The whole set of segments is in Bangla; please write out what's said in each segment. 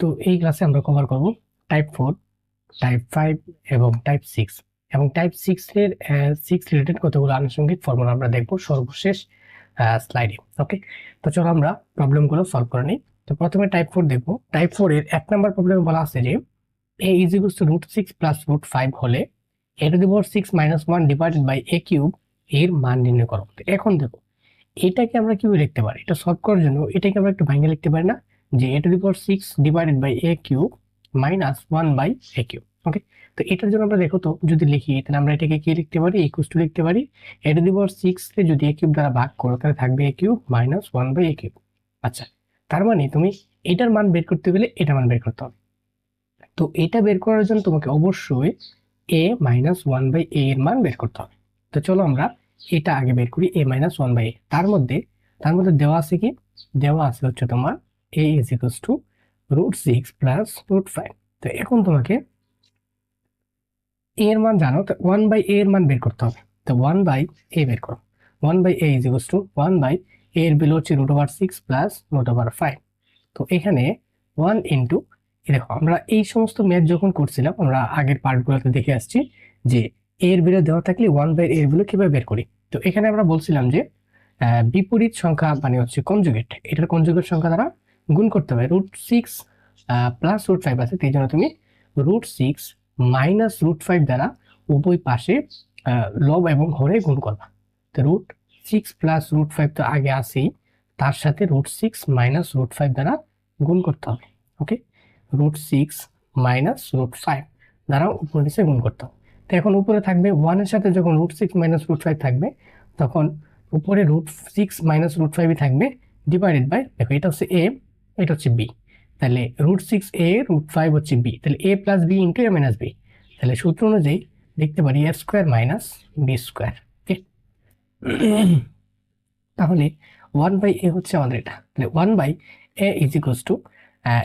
তো এই ক্লাসে আমরা কভার করব টাইপ 4, টাইপ 5 এবং টাইপ 6 এবং টাইপ 6 এর 6 রিলেটেড কতগুলো আনুষঙ্গিক ফর্মুলা আমরা দেখব সর্বশেষ স্লাইডে। ওকে, তো চলো আমরা প্রবলেমগুলো সলভ করে নিই। তো প্রথমে টাইপ 4 দেখব। টাইপ 4 এর 1 নাম্বার প্রবলেমে বলা আছে যে a is equals to √6 plus √5 হলে a to the power 6 minus 1 divided by a cube এর মান নির্ণয় করো। তো এখন দেখো এটাকে আমরা কিভাবে লিখতে পারি, এটা সলভ করার জন্য এটাকে আমরা একটু ভাঙে লিখতে পারি না, যে a to the power 6 divided by a cube minus 1 by a cube। ওকে, তো এটার জন্য আমরা দেখো তো যদি লিখি তাহলে আমরা এটাকে কি লিখতে পারি, ইকুয়াল টু লিখতে পারি a to the power 6 কে যদি a cube দ্বারা ভাগ করো তাহলে থাকবে a cube minus 1 by a cube। আচ্ছা, তার মানে তুমি এটার মান বের করতে গেলে এটা মান বের করতে হবে। তো এটা বের করার জন্য তোমাকে অবশ্যই a minus 1 by a এর মান বের করতে হবে। তো চলো আমরা এটা আগে বের করি, a minus 1 by a। তার মধ্যে দেওয়া আছে কি, দেওয়া আছে হচ্ছে তোমার a is equals to √6 plus √5। তো এখন তোমাকে a এর মান জানো, তো 1 by a এর মান বের করতে হবে। তো 1 by a বের করো। 1 by a is equals to 1 by a এর ভ্যালু হচ্ছে √6 plus √5। তো এখানে 1 ইন্টু, দেখো আমরা এই সমস্ত ম্যাথ যখন করছিলাম আমরা আগের পার্টগুলোতে দেখে আসছি যে এর ভ্যালু দেওয়া থাকলে 1 বাই এর ভ্যালু কিভাবে বের করি। তো এখানে আমরা বলছিলাম যে বিপরীত সংখ্যা মানে হচ্ছে কনজুগেট, এটার কনজুগেট সংখ্যা দ্বারা গুণ করতে হবে। √6 প্লাস √5 আছে, সেই জন্য তুমি √6 মাইনাস √5 দ্বারা উভয় পাশে লব এবং হরে গুণ করবা। তো √6 প্লাস √5 তো আগে আসেই, তার সাথে √6 মাইনাস √5 দ্বারা গুণ করতে হবে। ওকে, √6 মাইনাস √5 দ্বারা উপরে নিচে গুণ করতে হবে। তো এখন উপরে থাকবে 1 এর সাথে যখন √6 মাইনাস √5 থাকবে তখন উপরে √6 মাইনাস √5 থাকবে ডিভাইডেড বাই, দেখো এটা হচ্ছে a, এটা হচ্ছে b, তাহলে √6 a √5 হচ্ছে b, তাহলে a plus b into a minus b। তাহলে সূত্র অনুযায়ী লিখতে পারি a square minus b square. Okay, তাহলে 1 বাই a হচ্ছে আমাদের এটা, তাহলে 1 by a is equals to,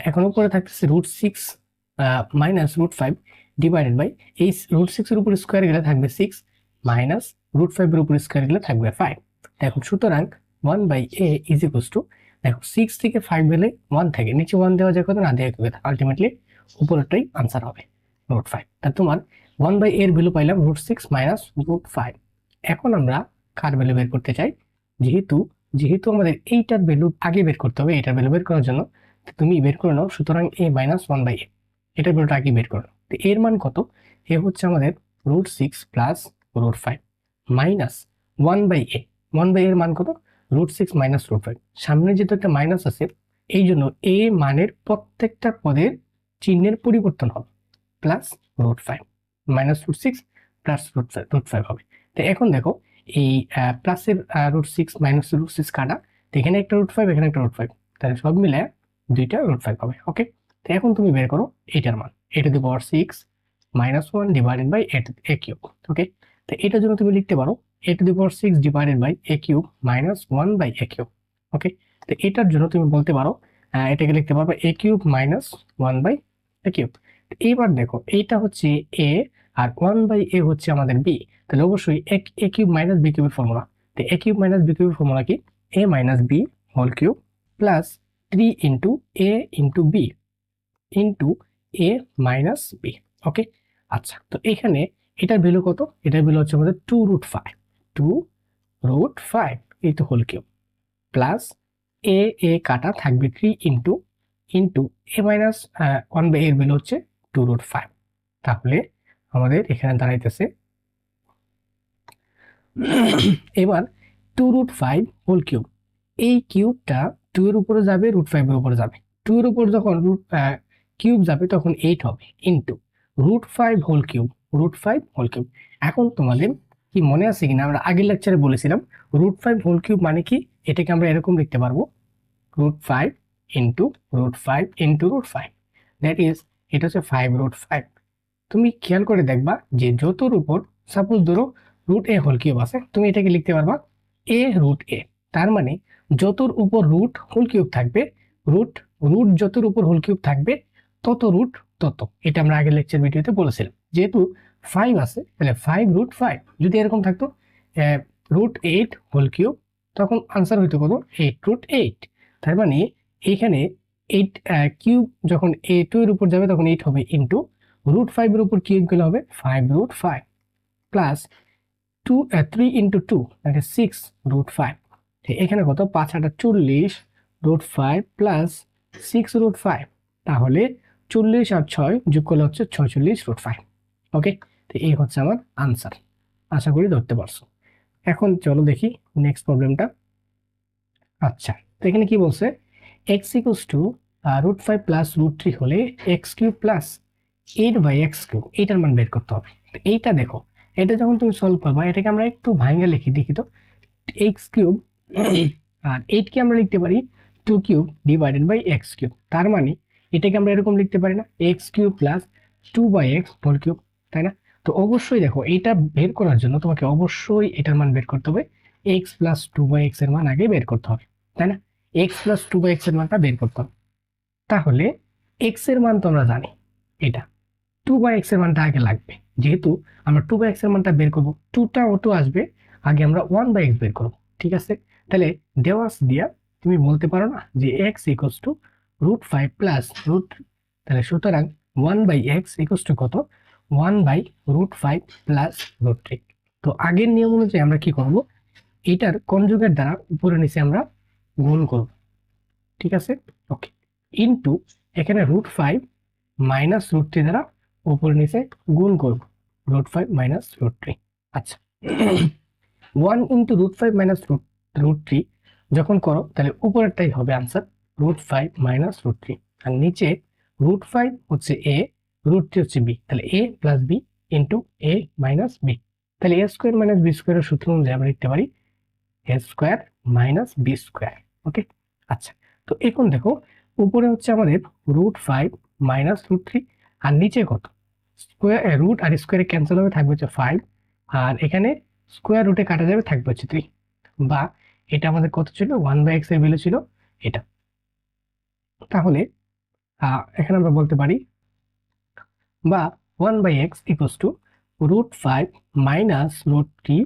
এখন উপরে থাকতেছে √6 মাইনাস √5 ডিভাইডেড বাই এই √6 এর উপর স্কোয়ার গেলে থাকবে 6 মাইনাস √5 এর উপর স্কোয়ার গেলে থাকবে 5। দেখো সুতরাং 1 by a is equals to, দেখো 6 থেকে 5 গেলে 1 থাকে, নিচে 1 দেওয়া যায় কত, না দেওয়া কথা, আলটিমেটলি উপরেরটাই আনসার হবে √5। তাহলে তোমার 1 বাই a এর ভ্যালু পাইলাম √6 মাইনাস √5। এখন আমরা কার ভ্যালু বের করতে চাই, যেহেতু যেহেতু আমাদের এইটার ভ্যালু আগে বের করতে হবে, এটার ভ্যালু বের করার জন্য তুমি বের করে নাও। সুতরাং a মাইনাস 1 বাই a, এটার ভ্যালুটা আগে বের করো। তো এর মান কত, এ হচ্ছে আমাদের √6 plus √5 minus 1 by a। 1 by এর মান কত, √6 মাইনাস √5, সামনে যেহেতু একটা মাইনাস আছে এই জন্য a মানের প্রত্যেকটা পদের চিহ্নের পরিবর্তন হবে, প্লাস √5 মাইনাস √6 প্লাস √5 হবে। তো এখন দেখো এই প্লাসের √6 মাইনাস √6 কাটা, এখানে একটা √5 এখানে একটা √5, তাহলে সব মিলে দুইটা √5 হবে। ওকে, তো এখন তুমি বের করো এইটার মান, a to the power 6 minus 1 divided by a cube. Okay, তো এটার জন্য তুমি লিখতে পারো a to the power 6 divided by a cube minus 1 by a cube. Okay, তো এটার জন্য তুমি বলতে পারো এটাকে লিখতে পারবে a cube minus 1 by a cube. এইবার দেখো এইটা হচ্ছে a আর 1 বাই a হচ্ছে আমাদের b, তাহলে অবশ্যই a কিউব মাইনাস b কিউবের ফর্মুলা। তো a কিউব মাইনাস b কিউবের ফর্মুলা কি, a minus b whole cube plus 3 into a into b into a minus b। Okay, আচ্ছা, তো এখানে এটার ভ্যালু কত, এটার ভ্যালু হচ্ছে আমাদের 2√5, 2√5 এই তো হোল কিউব প্লাস a কাটা থাকবে 3 into into a minus 1 by এর ভ্যালু হচ্ছে 2√5। তাহলে আমাদের এখানে দাঁড়াইতেছে এবার 2√5 হোল কিউব, এই কিউবটা 2 এর উপরে যাবে, √5 এর উপরে যাবে, 2 এর উপর যখন কিউব যাবে তখন 8 হবে into √5 whole cube, √5 whole cube. এখন তোমাদের কি মনে আছে কিনা, আমরা আগের লেকচারে বলেছিলাম √5 হোল কিউব মানে কি, এটাকে আমরা এরকম লিখতে পারবো √5 ইন্টু √5 ইন্টু √5, দ্যাট ইজ এটা হচ্ছে 5√5। তুমি খেয়াল করে দেখবা যে যতর উপর সাপোজ ধরো √a হোল কিউব আছে, তুমি এটাকে লিখতে পারবা a√a। তার মানে যতর উপর রুট হোল কিউব থাকবে, রুট রুট যতর উপর হোল কিউব থাকবে তত রুট তত, এটা আমরা আগের লেকচার ভিডিওতে বলেছিলাম। যেহেতু 5 আছে তাহলে 5√5, যদি এরকম থাকতো √8 হোল কিউব তখন আনসার হইতো কত, 8√8। তার মানে এখানে এইট কিউব যখন A2 এর উপর যাবে তখন 8 হবে ইন্টু √5 এর উপর কিউব গেলে হবে 5√5 প্লাস 3 ইন্টু 2 দ্যাট ইজ 6√5। এখানে কত 5 8 40√5 প্লাস 6√5, তাহলে 40 আর 6 যোগ করলে হচ্ছে 46√5। ওকে, তো এই হচ্ছে আমার আনসার। আশা করি ধরতে পারছো। এখন চলো দেখি নেক্সট প্রবলেমটা। আচ্ছা, তো এখানে কি বলছে এক্স ইকুয়ালস টু √5 প্লাস √3 হলে x cube plus 8/x cube এইটার মান বের করতে হবে। তো এইটা দেখো, এটা যখন তুমি সলভ করবা এটাকে আমরা একটু ভাঙা লিখি দেখি তো। এক্স কিউব আর 8 কে আমরা লিখতে পারি 2 cube divided by x cube. তার মানে এটাকে আমরা এরকম লিখতে পারি না, x cube plus 2/x whole cube, তাই না? তো অবশ্যই দেখো এটা বের করার জন্য তোমাকে অবশ্যই এটার মান বের করতে হবে, এক্স প্লাস 2/x এর মান আগে বের করতে হবে, তাই না? এক্স প্লাস 2/x এর মানটা বের করতে হবে। তাহলে এক্স এর মান তো আমরা জানি, এটা 2/x এর মানটা আগে লাগবে। যেহেতু আমরা 2/x এর মানটা বের করবো, 2টা অটো আসবে, আগে আমরা 1/x বের করব। ঠিক আছে, তাহলে দেওয়াস দিয়া তুমি বলতে পারো না যে x ইকুয়ালস টু √5 প্লাস √, তাহলে সুতরাং 1/x ইকুয়ালস টু কত 1/√5 প্লাস √3। তো আগের নিয়ম অনুযায়ী আমরা কি করব, এটার কনজুগেট দ্বারা উপরে নিচে আমরা গুণ করব। ঠিক আছে, ওকে, ইনটু এখানে √5 মাইনাস √3 দ্বারা উপরে নিচে গুণ করব, √5 মাইনাস √3। আচ্ছা, 1 ইন্টু √5 মাইনাস √3 যখন করো তাহলে উপরেরটাই হবে আনসার, √5 মাইনাস √3, আর নিচে √5 হচ্ছে a, √3 হচ্ছে b, তাহলে a plus b into a minus b। তাহলে a স্কোয়ার মাইনাস b স্কোয়ারের সূত্র অনুযায়ী আমরা লিখতে পারি a square minus b square. Okay, আচ্ছা, তো এখন দেখো উপরে হচ্ছে আমাদের √5 মাইনাস √3, আর নিচে কত স্কোয়ার, রুট আর স্কোয়ারে ক্যান্সেল হবে, থাকবে হচ্ছে 5, আর এখানে স্কোয়ার রুটে কাটা যাবে, থাকবে হচ্ছে 3। বা এটা আমাদের কত ছিল 1/x এর ভ্যালু ছিল এটা। তাহলে এখানে আমরা বলতে পারি বা 1/x equals to √5 minus √3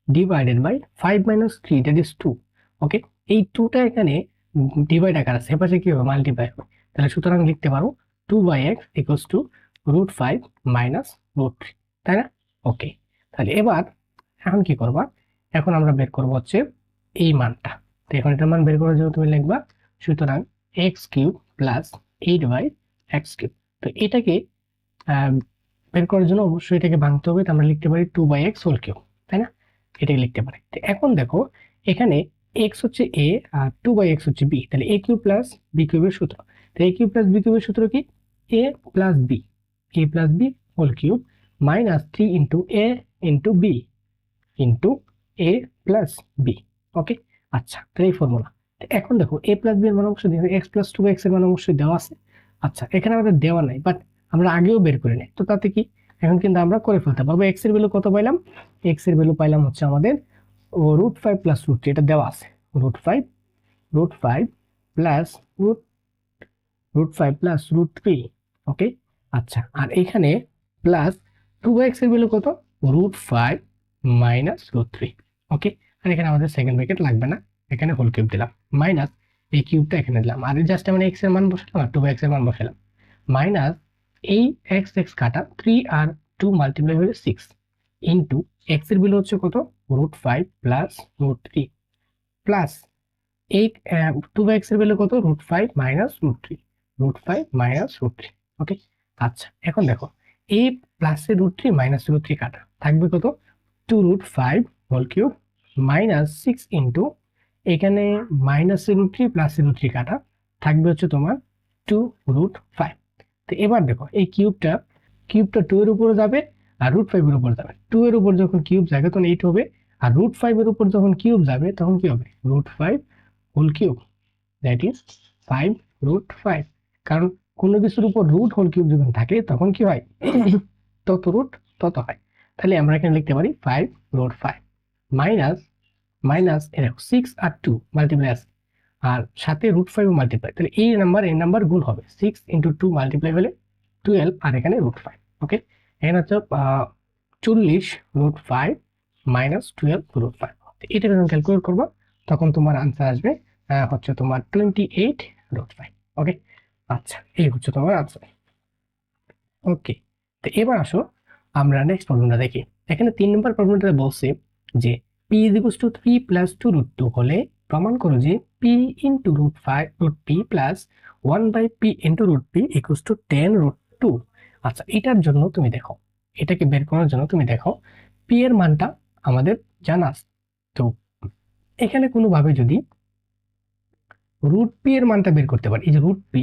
divided by 5 minus 3 that is 2। Okay, এই 2টা এখানে ডিভাইড আকার আছে, এপাশে কি হবে মাল্টিপ্লাই হবে, তাহলে সুতরাং লিখতে পারো 2/x ইকুয়ালস টু √5 মাইনাস √3, তাই না? ওকে, তাহলে এবার এখন কি করবা, এখন আমরা বের করবো হচ্ছে এই মানটা। তো এখন এটার মান বের করার জন্য তুমি লিখবা সুতরাং x cube plus 8/x cube. তো এটাকে বের করার জন্য অবশ্যই এটাকে ভাঙতে হবে, তো আমরা লিখতে পারি 2/x হোল কিউব, তাই না? এটাকে লিখতে পারি। তো এখন দেখো এখানে x হচ্ছে a আর 2/x হচ্ছে b, তাহলে a কিউব প্লাস b কিউবের সূত্র। তো a কিউব প্লাস b কিউবের সূত্র কি a plus b whole cube minus 3 into a into b into a plus b। Okay, আচ্ছা, তো এই ফর্মুলা। এখন দেখো a প্লাস b এর মান অবশ্যই x প্লাস 2/x এর মান অবশ্যই দেওয়া আছে। আচ্ছা, এখানে আমাদের দেওয়া নাই, বাট আমরা আগেও বের করে নিই, তো তাতে কি এখন কিন্তু আমরা করে ফেলতে পারবো। x এর ভ্যালু কত পাইলাম, x এর ভ্যালু পাইলাম হচ্ছে আমাদের √5 প্লাস √3, এটা দেওয়া আছে √5 প্লাস √5 প্লাস √3। ওকে, আচ্ছা, আর এখানে প্লাস 2/x এর ভ্যালু কত √5 মাইনাস √3। ওকে, আর এখানে আমাদের সেকেন্ড ব্র্যাকেট লাগবে না, এখানে হোল কিউব দিলাম, মাইনাস এই কিউবটা এখানে দিলাম, আর জাস্ট আমরা x এর মান বসালাম আর 2/x এর মান বসালাম, মাইনাস এই x কাটা 3 আর 2 মাল্টিপ্লাই হয়ে 6 ইন্টু x এর ভ্যালু হচ্ছে কত √5 প্লাস √3 প্লাস এই 2/x এর ভ্যালু কত √5 মাইনাস √3। ওকে, আচ্ছা, এখন দেখো এই প্লাসে √3 মাইনাস √3 কাটা থাকবে কত 2√5 হোল কিউব মাইনাস 6 ইন্টু এখানে মাইনাস √3 প্লাস √3 কাটা থাকবে হচ্ছে তোমার 2√5। তো এবার দেখো এই কিউবটা 2 এর উপরে যাবে আর √5 এর উপর যাবে, 2 এর উপর যখন কিউব যাবে তখন 8 হবে, আর √5 এর উপর যখন কিউব যাবে তখন কি হবে √5 হোল কিউব দ্যাট ইজ 5√5। কারণ কোনো কিছুর উপর রুট হোল কিউব যখন থাকে তখন কি হয় তত রুট তত হয়। তাহলে আমরা এখানে লিখতে পারি 5√5 মাইনাস মাইনাস 6 আর 2 মাল্টিপ্লাই আছে, আর সাথে √5 মাল্টিপ্লাই, তাহলে এই নাম্বার গুণ হবে 6 ইন্টু 2 মাল্টিপ্লাই হলে 12, আর এখানে √5। ওকে, এখানে হচ্ছে 40√5 মাইনাস 12√5। এটা যখন ক্যালকুলেট করবো তখন তোমার আনসার আসবে হচ্ছে তোমার 28√5। ওকে, আচ্ছা, এই হচ্ছে তোমার আনসার। ওকে, তো এবার আসো আমরা নেক্সট প্রবলেমটা দেখি। এখানে 3 নম্বর প্রবলেমটা বলছে যে p is equal to 3 plus 2 root 2 হলে প্রমাণ করো যে p into root 5 root p plus 1 by p into root p equal to 10 root 2। আচ্ছা, এটার জন্য তুমি দেখো, এটাকে বের করার জন্য তুমি দেখো পি এর মানটা আমাদের জানা আছে। তো এখানে কোনোভাবে যদি রুট পি এর মানটা বের করতে পারি, এই যে রুট পি,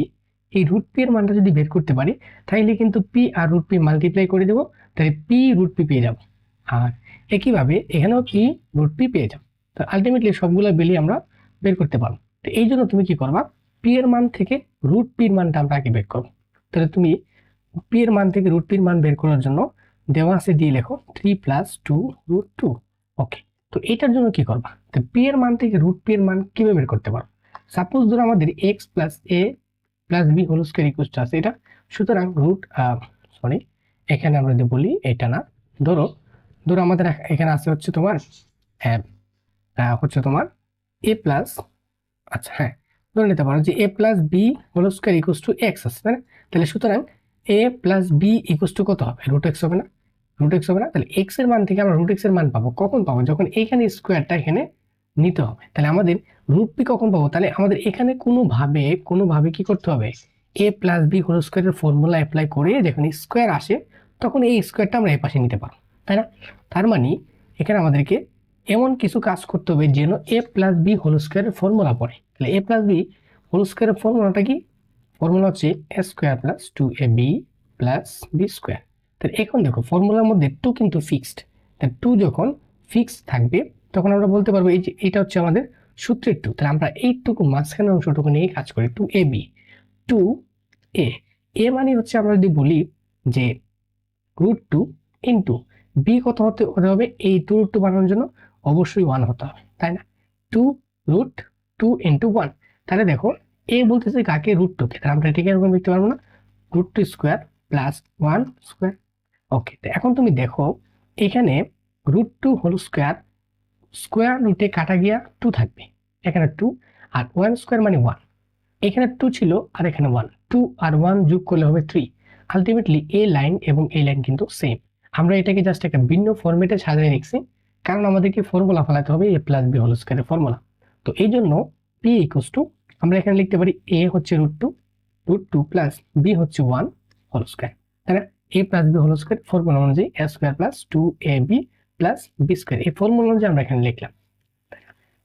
এই রুট পি এর মানটা যদি বের করতে পারি তাহলে কিন্তু P R root P multiply করে দেবো, তাহলে পি রুট পি পেয়ে যাবো। আর একইভাবে এখানেও পি রুট পি পেয়ে যাবো। তো আলটিমেটলি সবগুলো বেলি আমরা বের করতে পারবো। তো এই জন্য তুমি কি করবা, পি এর মান থেকে রুট পির মানটা আমরা আগে বের করবো। তাহলে তুমি পি এর মান থেকে রুট পির মান বের করার জন্য দেওয়া আছে দিয়ে লেখো 3 প্লাস 2 রুট 2। ওকে, তো এটার জন্য কি করবা, তো পি এর মান থেকে রুট পি এর মান কিভাবে বের করতে পারবো। সাপোজ ধরো আমাদের x plus a plus b whole square equal to আছে এটা, সুতরাং রুট সরি এখানে আমরা যদি বলি এটা না, ধরো ধরো আমাদের এখানে আছে হচ্ছে তোমার হচ্ছে তোমার এ প্লাস, আচ্ছা হ্যাঁ, ধরে নিতে পারো যে a plus b whole square equal to x আছে, তাই না? তাহলে সুতরাং a plus b equal to কত হবে, রুট এক্স হবে না? রুট এক্স হবে না? তাহলে এক্স এর মান থেকে আমরা রুট এক্স এর মান পাবো কখন পাবো, যখন এইখানে স্কোয়ারটা এখানে নিতে হবে। তাহলে আমাদের রুট পি কখন পাবো, তাহলে আমাদের এখানে কোনোভাবে কি করতে হবে, এ প্লাস বি হোল স্কোয়ারের ফর্মুলা অ্যাপ্লাই করে যখন স্কোয়ার আসে তখন এই স্কোয়ারটা আমরা এই পাশে নিতে পারবো, তাই না? তার মানে এখানে আমাদেরকে এমন কিছু কাজ করতে হবে যেন এ প্লাস বি হোল স্কোয়ারের ফর্মুলা পড়ে। তাহলে এ প্লাস বি হোল স্কোয়ারের ফর্মুলাটা কি, ফর্মুলা হচ্ছে a square plus 2ab plus b square. তাহলে এখন দেখো ফর্মুলার মধ্যে 2 কিন্তু ফিক্সড, তাহলে 2 যখন ফিক্সড থাকবে তখন আমরা বলতে পারবো এই যে এটা হচ্ছে আমাদের সূত্রের 2। তাহলে আমরা এইটুকু মাঝখানের অংশটুকু নিয়ে কাজ করি, 2ab 2a, এ মানে হচ্ছে আমরা যদি বলি যে রুট 2 ইন্টু বি কত হতে হবে, এই 2 রুট 2 বানানোর জন্য অবশ্যই 1 হতে হবে, তাই না? 2 রুট 2 ইন্টু 1। তাহলে দেখো এ বলতেছে কাকে, রুট 2 কে, তাহলে আমরা এটাকে এরকম লিখতে পারবো না, রুট 2 স্কোয়ার প্লাস 1 স্কোয়ার। ওকে, তো এখন তুমি দেখো এখানে রুট 2 হোল স্কোয়ার, স্কোয়ার রুটে কাটা গিয়া 2 থাকবে, এখানে 2 আর 1 স্কোয়ার মানে 1, এখানে 2 ছিল আর এখানে 1, 2 আর 1 যোগ করলে হবে 3। আলটিমেটলি এই লাইন এবং এই লাইন কিন্তু সেম। আমরা এটাকে জাস্ট একটা ভিন্ন ফরম্যাটে সাজিয়ে রেখেছি, কারণ আমাদেরকে ফর্মুলা ফলাতে হবে এ প্লাস বি হোল স্কয়ারের ফর্মুলা। তো এই জন্য পি ইকুয়ালস টু আমরা এখানে লিখতে পারি এ হচ্ছে রুট টু প্লাস বি হচ্ছে 1 হোল স্কয়ার, তাই না? A plus b whole square formula অনুযায়ী a square plus 2ab plus b square, এই ফর্মুলা অনুযায়ী আমরা এখানে লিখলাম।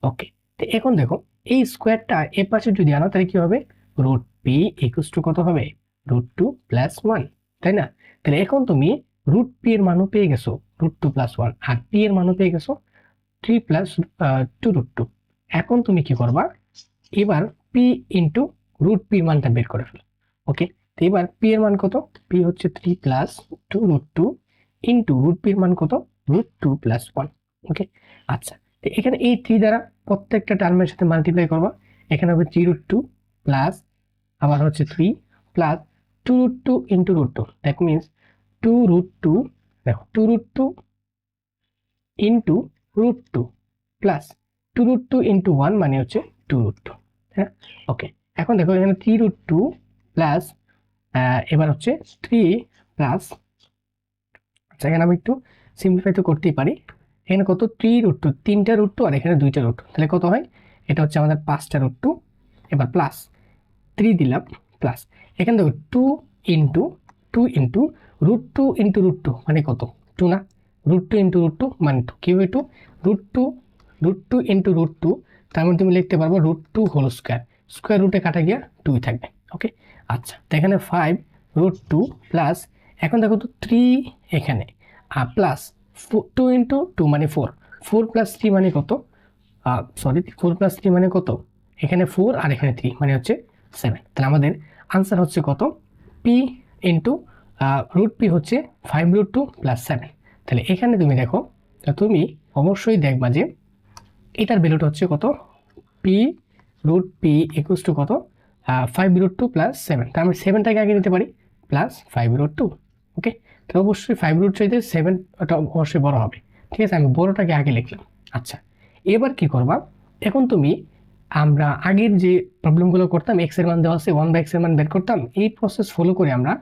ওকে, তো এখন দেখো এই স্কোয়ারটা এ পাশে যদি আনো তাহলে কি হবে, রুট পি ইকুয়ালস টু কত হবে, রুট 2 প্লাস 1, তাই না? তাহলে এখন তুমি রুট পি এর মানও পেয়ে গেছো রুট 2 প্লাস 1, আর পি এর মানও পেয়ে গেছো 3 প্লাস 2 রুট 2। এখন তুমি কি করবা, এবার পি ইন্টু রুট পি মানটা বের করে ফেলো। ওকে, তো এবার পি এর মান কত, পি হচ্ছে 3 plus 2 root 2 into root p এর মান কত, রুট 2 প্লাস 1। ওকে, আচ্ছা, তো এখানে এই 3 দ্বারা প্রত্যেকটা টার্মের সাথে মাল্টিপ্লাই করবা, এখানে হবে 3 রুট 2 প্লাস আবার হচ্ছে 3 plus 2 root 2 into root 2, that means 2 root 2, দেখো 2 root 2 into root 2 plus 2 root 2 into 1 মানে হচ্ছে 2 রুট 2, হ্যাঁ? ওকে, এখন দেখো এখানে 3 রুট 2 প্লাস এবার হচ্ছে 3 প্লাস, আচ্ছা এখানে আমি একটু সিম্পলিফাই তো করতেই পারি, এখানে কত 3 রুট 2, 3টা রুট 2 আর এখানে 2টা রুট 2, তাহলে কত হয়, এটা হচ্ছে আমাদের 5টা রুট 2, এবার প্লাস 3 দিলাম প্লাস এখানে দেখো 2 ইন্টু রুট 2 ইন্টু রুট 2 মানে কত, 2 না? রুট 2 ইন্টু রুট 2 মানে 2, কি হবে 2 রুট 2 ইন্টু রুট 2, তার মানে তুমি লিখতে পারবো রুট 2 হোল স্কোয়ার, স্কোয়ার রুটে কাটা গিয়া 2 থাকবে। ওকে, আচ্ছা, তো এখানে 5 রুট 2 প্লাস, এখন দেখো তো 3 এখানে আর প্লাস 2 ইন্টু 2 মানে 4, 4 প্লাস 3 মানে কত, সরি 4 প্লাস 3 মানে কত, এখানে 4 আর এখানে 3 মানে হচ্ছে 7। তাহলে আমাদের আনসার হচ্ছে কত, পি ইন্টু রুট পি হচ্ছে 5 রুট 2 প্লাস 7। তাহলে এখানে তুমি দেখো, তুমি অবশ্যই দেখবা যে এটার ভ্যালুটা হচ্ছে কত, p root p equals to কত, 5 রুট 2 প্লাস 7। তার মানে 7টাকে আগে নিতে পারি প্লাস 5 রুট 2। ওকে, তাহলে অবশ্যই 5 রুট চাইতে 7টা অবশ্যই বড় হবে, ঠিক আছে? আমি বড়টাকে আগে লিখলাম। আচ্ছা, এবার কি করবা, এখন তুমি আমরা আগের যে প্রবলেমগুলো করতাম এক্স এর মান দেওয়া আছে 1/x এর মান বের করতাম, এই প্রসেস ফলো করে আমরা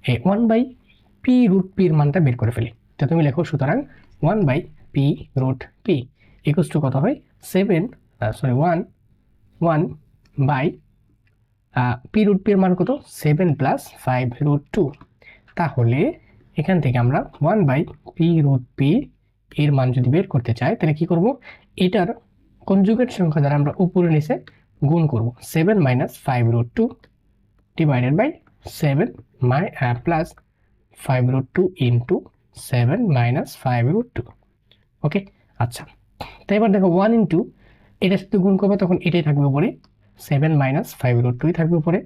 এই 1/p√p এর মানটা বের করে ফেলি। তো তুমি লেখো সুতরাং 1/p√p ইকুয়ালস টু কত হয় 1/p√p এর মান কত 7 + 5√2। তাহলে এখান থেকে আমরা 1/p√p এর মান যদি বের করতে চাই তাহলে কি করব, এটার কনজুগেট সংখ্যা দ্বারা আমরা উপরে নিচে গুণ করব। 7 - 5√2 ডিভাইডেড বাই 7 প্লাস 5√2 ইন্টু 7 - 5√2। ওকে, আচ্ছা, তো এবার দেখো 1 ইন্টু এটার সাথে গুণ করবো তখন এটাই থাকবে উপরে, 7 - 5√2 থাকবে উপরে,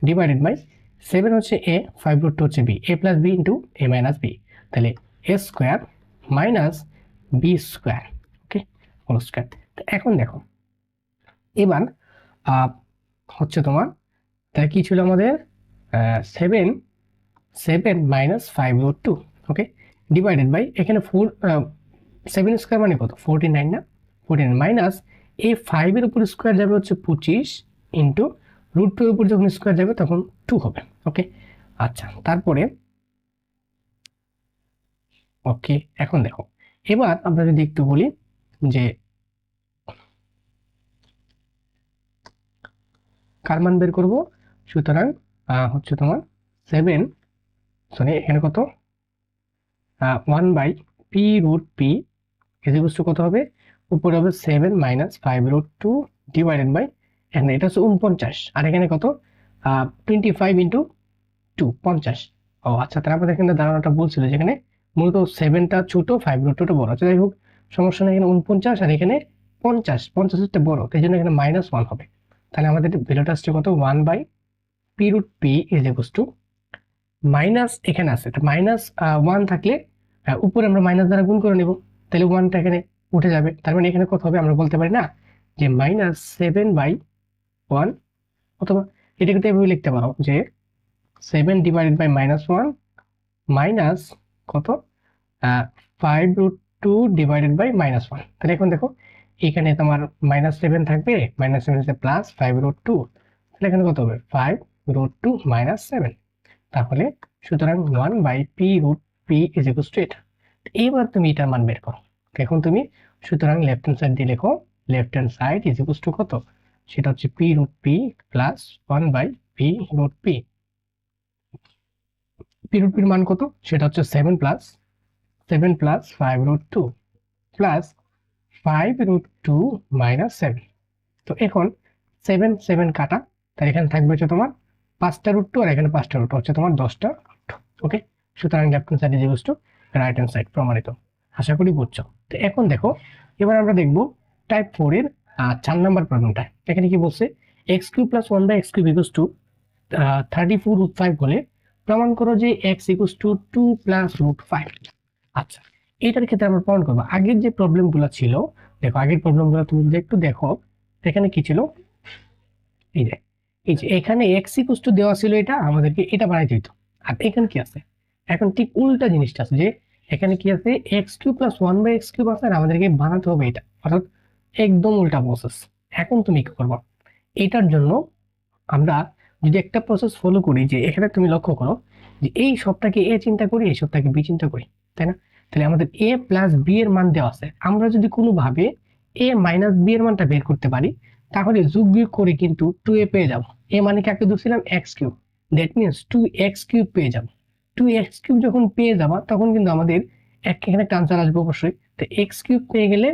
ডিভাইডেড বাই 7 হচ্ছে এ, 5√2 হচ্ছে বি, এ প্লাস বি ইন্টু এ মাইনাস বি, তাহলে এ স্কোয়ার মাইনাস বি স্কোয়ার, ওকে, হোল স্কোয়ার। তো এখন দেখো এবার হচ্ছে তোমার, তাহলে কি ছিল আমাদের 7 - 5√2, ওকে, ডিভাইডেড বাই এখানে 7 স্কোয়ার মানে কত 49 না, 49 মাইনাস এই 5 এর উপর স্কোয়ার যাবে হচ্ছে 25 ইন্টু √2 এর উপর যখন স্কোয়ার যাবে তখন 2 হবে, ওকে। আচ্ছা, তারপরে ওকে, এখন দেখো এবার আমরা যদি একটু বলি যে কার মান বের করব, সুতরাং হচ্ছে তোমার 7, সরি এখানে কত 1/p√p ইকুয়ালস টু কত হবে, উপরে হবে 7 - 5√2 ডিভাইডেড বাই, এখানে এটা হচ্ছে 49 আর এখানে কত 25 ইন্টু 2 50। ও আচ্ছা, তারপর এখানে ধারণাটা বলছিল যেখানে মূলত 7টা ছোট 5√2টা বড়, আচ্ছা যাই হোক সমস্যা নেই, এখানে 49 আর এখানে 50টা বড়, তাই জন্য এখানে -1 হবে। তাহলে আমাদের ভ্যালুটা আসছে কত 1/p√p ইকুয়ালস টু মাইনাস, এখানে আছে এটা -1 থাকলে উপরে আমরা মাইনাস দ্বারা গুণ করে নেব, তাহলে 1টা এখানে উঠে যাবে, তার মানে এখানে কত হবে আমরা বলতে পারি না যে -7/1, অথবা এটা কিন্তু এভাবে লিখতে পারো যে 7 ডিভাইডেড বাই -1 মাইনাস কত 5√2 ডিভাইডেড বাই -1। তাহলে এখন দেখো এখানে তোমার -7 থাকবে, -7 সাথে প্লাস 5√2, তাহলে এখানে কত হবে 5√2 - 7। তাহলে সুতরাং 1/p√p ইকুয়ালস টু এটা। এবার তুমি এটার মান বের করো। এখন তুমি সুতরাং লেফট হ্যান্ড সাইড দিয়ে লেখো, left hand side equals to কত, সেটা হচ্ছে p√p প্লাস 1/p√p। p√p এর মান কত, সেটা হচ্ছে 7 প্লাস 5√2 প্লাস 5√2 - 7। তো এখন 7 7 কাটা, তাহলে এখানে থাকবে হচ্ছে তোমার 5টা √2 আর এখানে 5টা √2 হচ্ছে তোমার 10টা √2, ওকে। সুতরাং left hand side equals to right hand side, প্রমাণিত। আশা করি বুঝছো। তো এখন দেখো এবার আমরা দেখব টাইপ 4 এর 4 নাম্বার প্রবলেমটা। এখানে কি বলছে x³ + 1/x³ ইকুয়ালস টু 34√5 হলে প্রমাণ করো যে x ইকুয়ালস টু 2 + √5। আচ্ছা, এটার ক্ষেত্রে আমরা প্রমাণ করবো আগের যে প্রবলেমগুলো ছিল। দেখো আগের প্রবলেমগুলো তুমি যদি একটু দেখো, এখানে কি ছিল, এই যে এখানে x ইকুয়ালস টু দেওয়া ছিল, এটা আমাদেরকে এটা বানাইতে দিত। আর এখানে কি আছে, এখন ঠিক উল্টা জিনিসটা আছে, যে এখানে কি আছে x³ + 1/x³ আছে আর আমাদেরকে বানাতে হবে এটা, অর্থাৎ একদম উল্টা প্রসেস। এখন তুমি কি করবো, এটার জন্য আমরা যদি একটা প্রসেস ফলো করি, যে এখানে তুমি লক্ষ্য করো যে এই সবটাকে এ চিন্তা করি, এই সবটাকে বি চিন্তা করি, তাই না? তাহলে আমাদের এ প্লাস বি এর মান দেওয়া আছে, আমরা যদি কোনোভাবে এ মাইনাস বি এর মানটা বের করতে পারি তাহলে যোগ বিয়োগ করে কিন্তু 2a পেয়ে যাব। এ মানে কাকে ধরছিলাম x³ দ্যাট মিনস 2x³ পেয়ে যাব। 2x³ যখন পেয়ে যাবা তখন কিন্তু আমাদের এখানে একটা আনসার আসবে অবশ্যই। তো x³ পেয়ে গেলে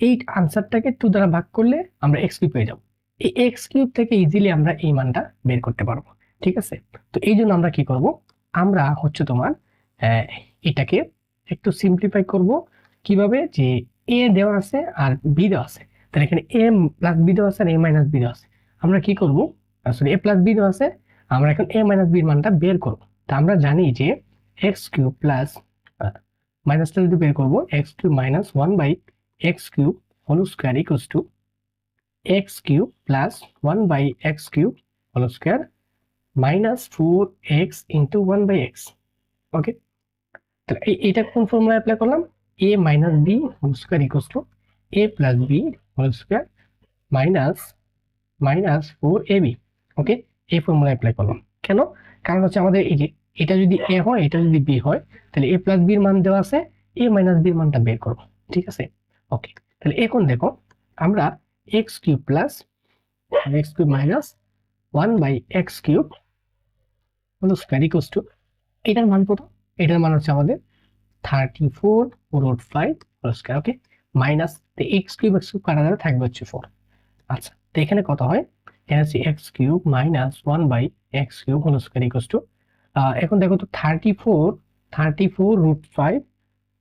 এই আনসারটাকে 2 দ্বারা ভাগ করলে আমরা x³ পেয়ে যাব। এই x³ থেকে ইজিলি আমরা এই মানটা বের করতে পারবো, ঠিক আছে। তো এই জন্য আমরা কি করব, আমরা হচ্ছে তোমার এটাকে একটু সিম্পলিফাই করব। কিভাবে, যে a দেওয়া আছে আর b দেওয়া আছে, তাহলে এখানে a প্লাস b দেওয়া আছে আর a মাইনাস b দেওয়া আছে, আমরা কি করব, সরি a প্লাস b দেওয়া আছে, আমরা এখন a মাইনাস b এর মানটা বের করব। তা আমরা জানি যে x³ প্লাস মাইনাসটা যদি বের করব, x³ minus 1/x³ whole square equals to x³ plus 1/x³ whole square minus 4x into 1/x, okay. তাহলে এইটা কোন ফর্মুলা অ্যাপ্লাই করলাম, a minus b whole square equals to a plus b whole square minus minus 4ab। Okay, এই ফর্মুলা অ্যাপ্লাই করলাম কেন? কারণ হচ্ছে আমাদের এই যে এটা যদি এ হয় এটা যদি বি হয় তাহলে এ প্লাস বির মান দেওয়া আছে, এ মাইনাস বির মানটা বের করবো। ঠিক আছে, ওকে। তাহলে এখন দেখো আমরা x cube plus x cube minus 1/x³ whole square equals to, এটার মান কত? এটার মান হচ্ছে আমাদের 34√5 whole square. Okay, minus x cube কাটা যাবে, থাকবে হচ্ছে 4। আচ্ছা, তো এখানে কত হয়? এখানে হচ্ছে x³ minus 1/x³ whole square equals to, এখন দেখো তো 34√5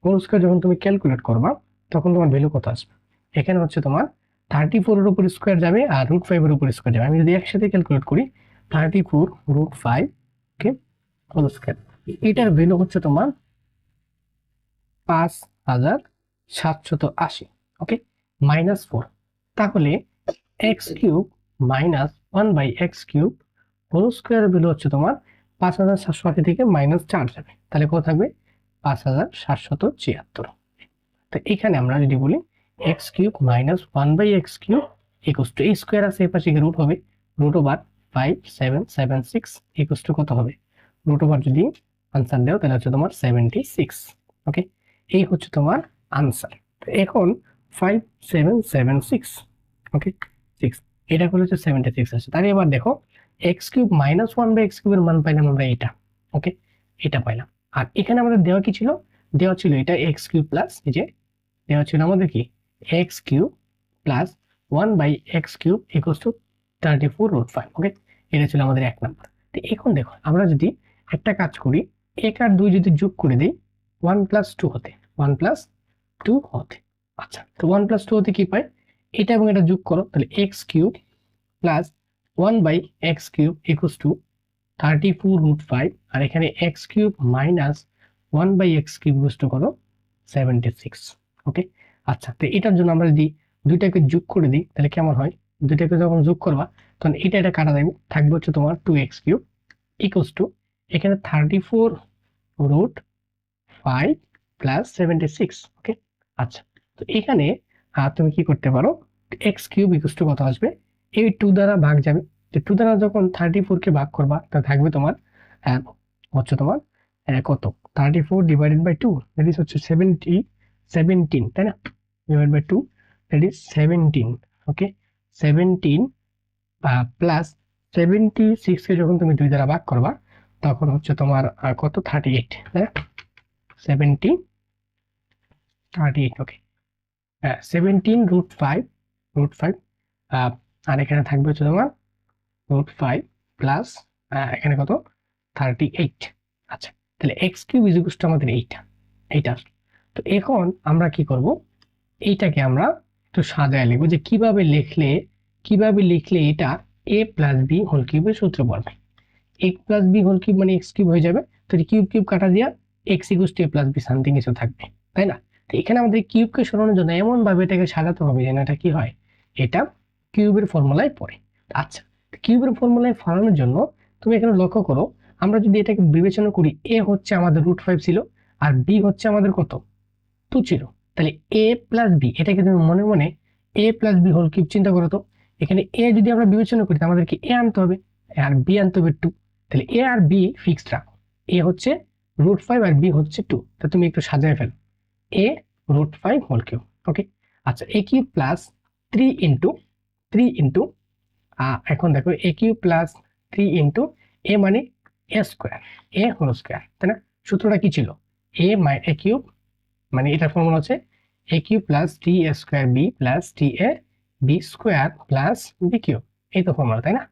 হোল স্কয়ার যখন তুমি ক্যালকুলেট করবা তখন তোমার ভ্যালু কত আসবে? এখানে হচ্ছে তোমার 34 এর উপর স্কয়ার যাবে আর √5 এর উপর স্কয়ার যাবে। আমি যদি একসাথে ক্যালকুলেট করি 34√5 ওকে হোল স্কয়ার, এটার ভ্যালু হচ্ছে তোমার 5780। ওকে, মাইনাস 4। তাহলে x³ minus 1/x³ whole স্কয়ারের value হচ্ছে তোমার 5780 থেকে মাইনাস 4 যাবে, তাহলে কত থাকবে? 5776। তো এখানে আমরা যদি বলি x³ minus 1/x³ equals to, এই স্কয়ার আছে এই পাশে রুট হবে, রুট ওভার 5776 ইকুয়ালস টু কত হবে? রুট ওভার যদি আনসার দাও তাহলে হচ্ছে তোমার 76। ওকে, এই হচ্ছে তোমার আনসার। তো এখন 5776 ওকে 6, এটা করলে হচ্ছে 76 আসছে। তাহলে এবার দেখো x³ মাইনাস 1/x³ এর মান পাইলাম আমরা এটা। ওকে, এটা পাইলাম। আর এখানে আমাদের দেওয়া কি ছিল? দেওয়া ছিল এটা x³ প্লাস, এই যে দেওয়া ছিল আমাদের কি x³ plus 1/x³ equals to 34√5। ওকে, এটা ছিল আমাদের 1 নাম্বার। তো এখন দেখো আমরা যদি একটা কাজ করি, 1 আর 2 যদি যোগ করে দিই 1 প্লাস 2 হতে, 1 প্লাস 2 হতে। আচ্ছা, তো 1 প্লাস 2 হতে কি পাই? এটা এবং এটা যোগ করো, তাহলে x³ plus 1/x³ equals to 34√5, আর এখানে x³ minus 1/x³ equals to কত? 76। ওকে, আচ্ছা, তো এটার জন্য আমরা যদি দুইটাকে যোগ করে দিই তাহলে কেমন হয়? দুইটাকে যখন যোগ করবা তখন এটা কাটা যাবে, থাকবে হচ্ছে তোমার 2x³ ইকুয়ালস টু এখানে 34√5 প্লাস 76। ওকে, আচ্ছা, তো এখানে তুমি কি করতে পারো? x³ ইকুয়ালস টু কত আসবে? এই 2 দ্বারা ভাগ যাবে, তো 2 দ্বারা যখন 34 কে ভাগ করবা তা থাকবে তোমার হচ্ছে তোমার কত? 34 ডিভাইডেড বাই 2 দ্যাট ইজ হচ্ছে 17, তাই না? Divide by 2 that is 17। Okay, 17 plus 76 কে যখন তুমি 2 দ্বারা ভাগ করবা তখন হচ্ছে তোমার কত? 38, তাই না? 38। ওকে, 17√5 আর এখানে থাকবে হচ্ছে তোমার √5 প্লাস এখানে কত? 38। আচ্ছা, তাহলে x³ ইকুয়ালস টু আমাদের এইটা। তো এখন আমরা কি করব? এইটাকে আমরা একটু সাজায় লিখবো যে কিভাবে লিখলে এটা a প্লাস b হোল কিউবের সূত্র পড়বে। a plus b whole cube মানে x³ হয়ে যাবে, তো কিউব কাটা দিয়া x equals to a plus b something কিছু থাকবে, তাই না? তো এখানে আমাদের কিউবকে সরানোর জন্য এমন ভাবে এটাকে সাজাতে হবে যেন এটা কি হয়? এটা কিউবের ফর্মুলায় পড়ে। আচ্ছা, কিউবের ফর্মুলায় ফলানোর জন্য তুমি এখানে লক্ষ্য করো, আমরা যদি এটাকে বিবেচনা করি, a হচ্ছে আমাদের √5 ছিল আর b হচ্ছে আমাদের কত? 2 ছিল। তাহলে a প্লাস b, এটাকে তুমি মনে মনে a plus b whole cube চিন্তা করো তো। এখানে a যদি আমরা বিবেচনা করি আমাদেরকে a আনতে হবে আর b আনতে হবে 2। তাহলে a আর b ফিক্সড রাখো, a হচ্ছে √5 আর b হচ্ছে 2। তো তুমি একটু সাজায় ফেলো, a √5 হোল কিউব। ওকে, আচ্ছা, a কিউব প্লাস 3 ইন্টু এখন দেখো a cube plus 3 into a মানে a square, a whole square, তাই না? সূত্রটা কি ছিল? a কিউব মানে এটার ফর্মুলা হচ্ছে a cube plus 3a square b plus 3a b square plus b cube, এই তো ফর্মুলা, তাই না?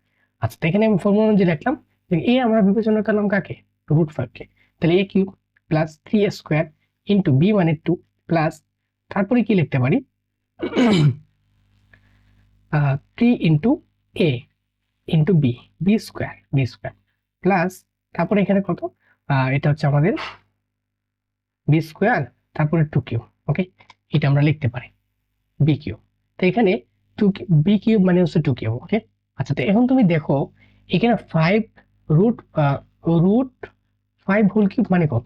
আচ্ছা, এখানে আমি ফর্মুলা অনুযায়ী লিখলাম যে a আমরা বিবেচনা করলাম কাকে? √5 কে। তাহলে a cube plus 3a square into b মানে 2 প্লাস, তারপরে কি লিখতে পারি? 3 into a into b square plus, তারপরে এখানে কত? এটা হচ্ছে আমাদের b স্কোয়ার তারপরে 2 কিউব। ওকে, এটা আমরা লিখতে পারি b কিউব। তো এখানে b কিউব মানে হচ্ছে 2 কিউব। ওকে, আচ্ছা, তো এখন তুমি দেখো এখানে 5 √5 হোল কিউব মানে কত?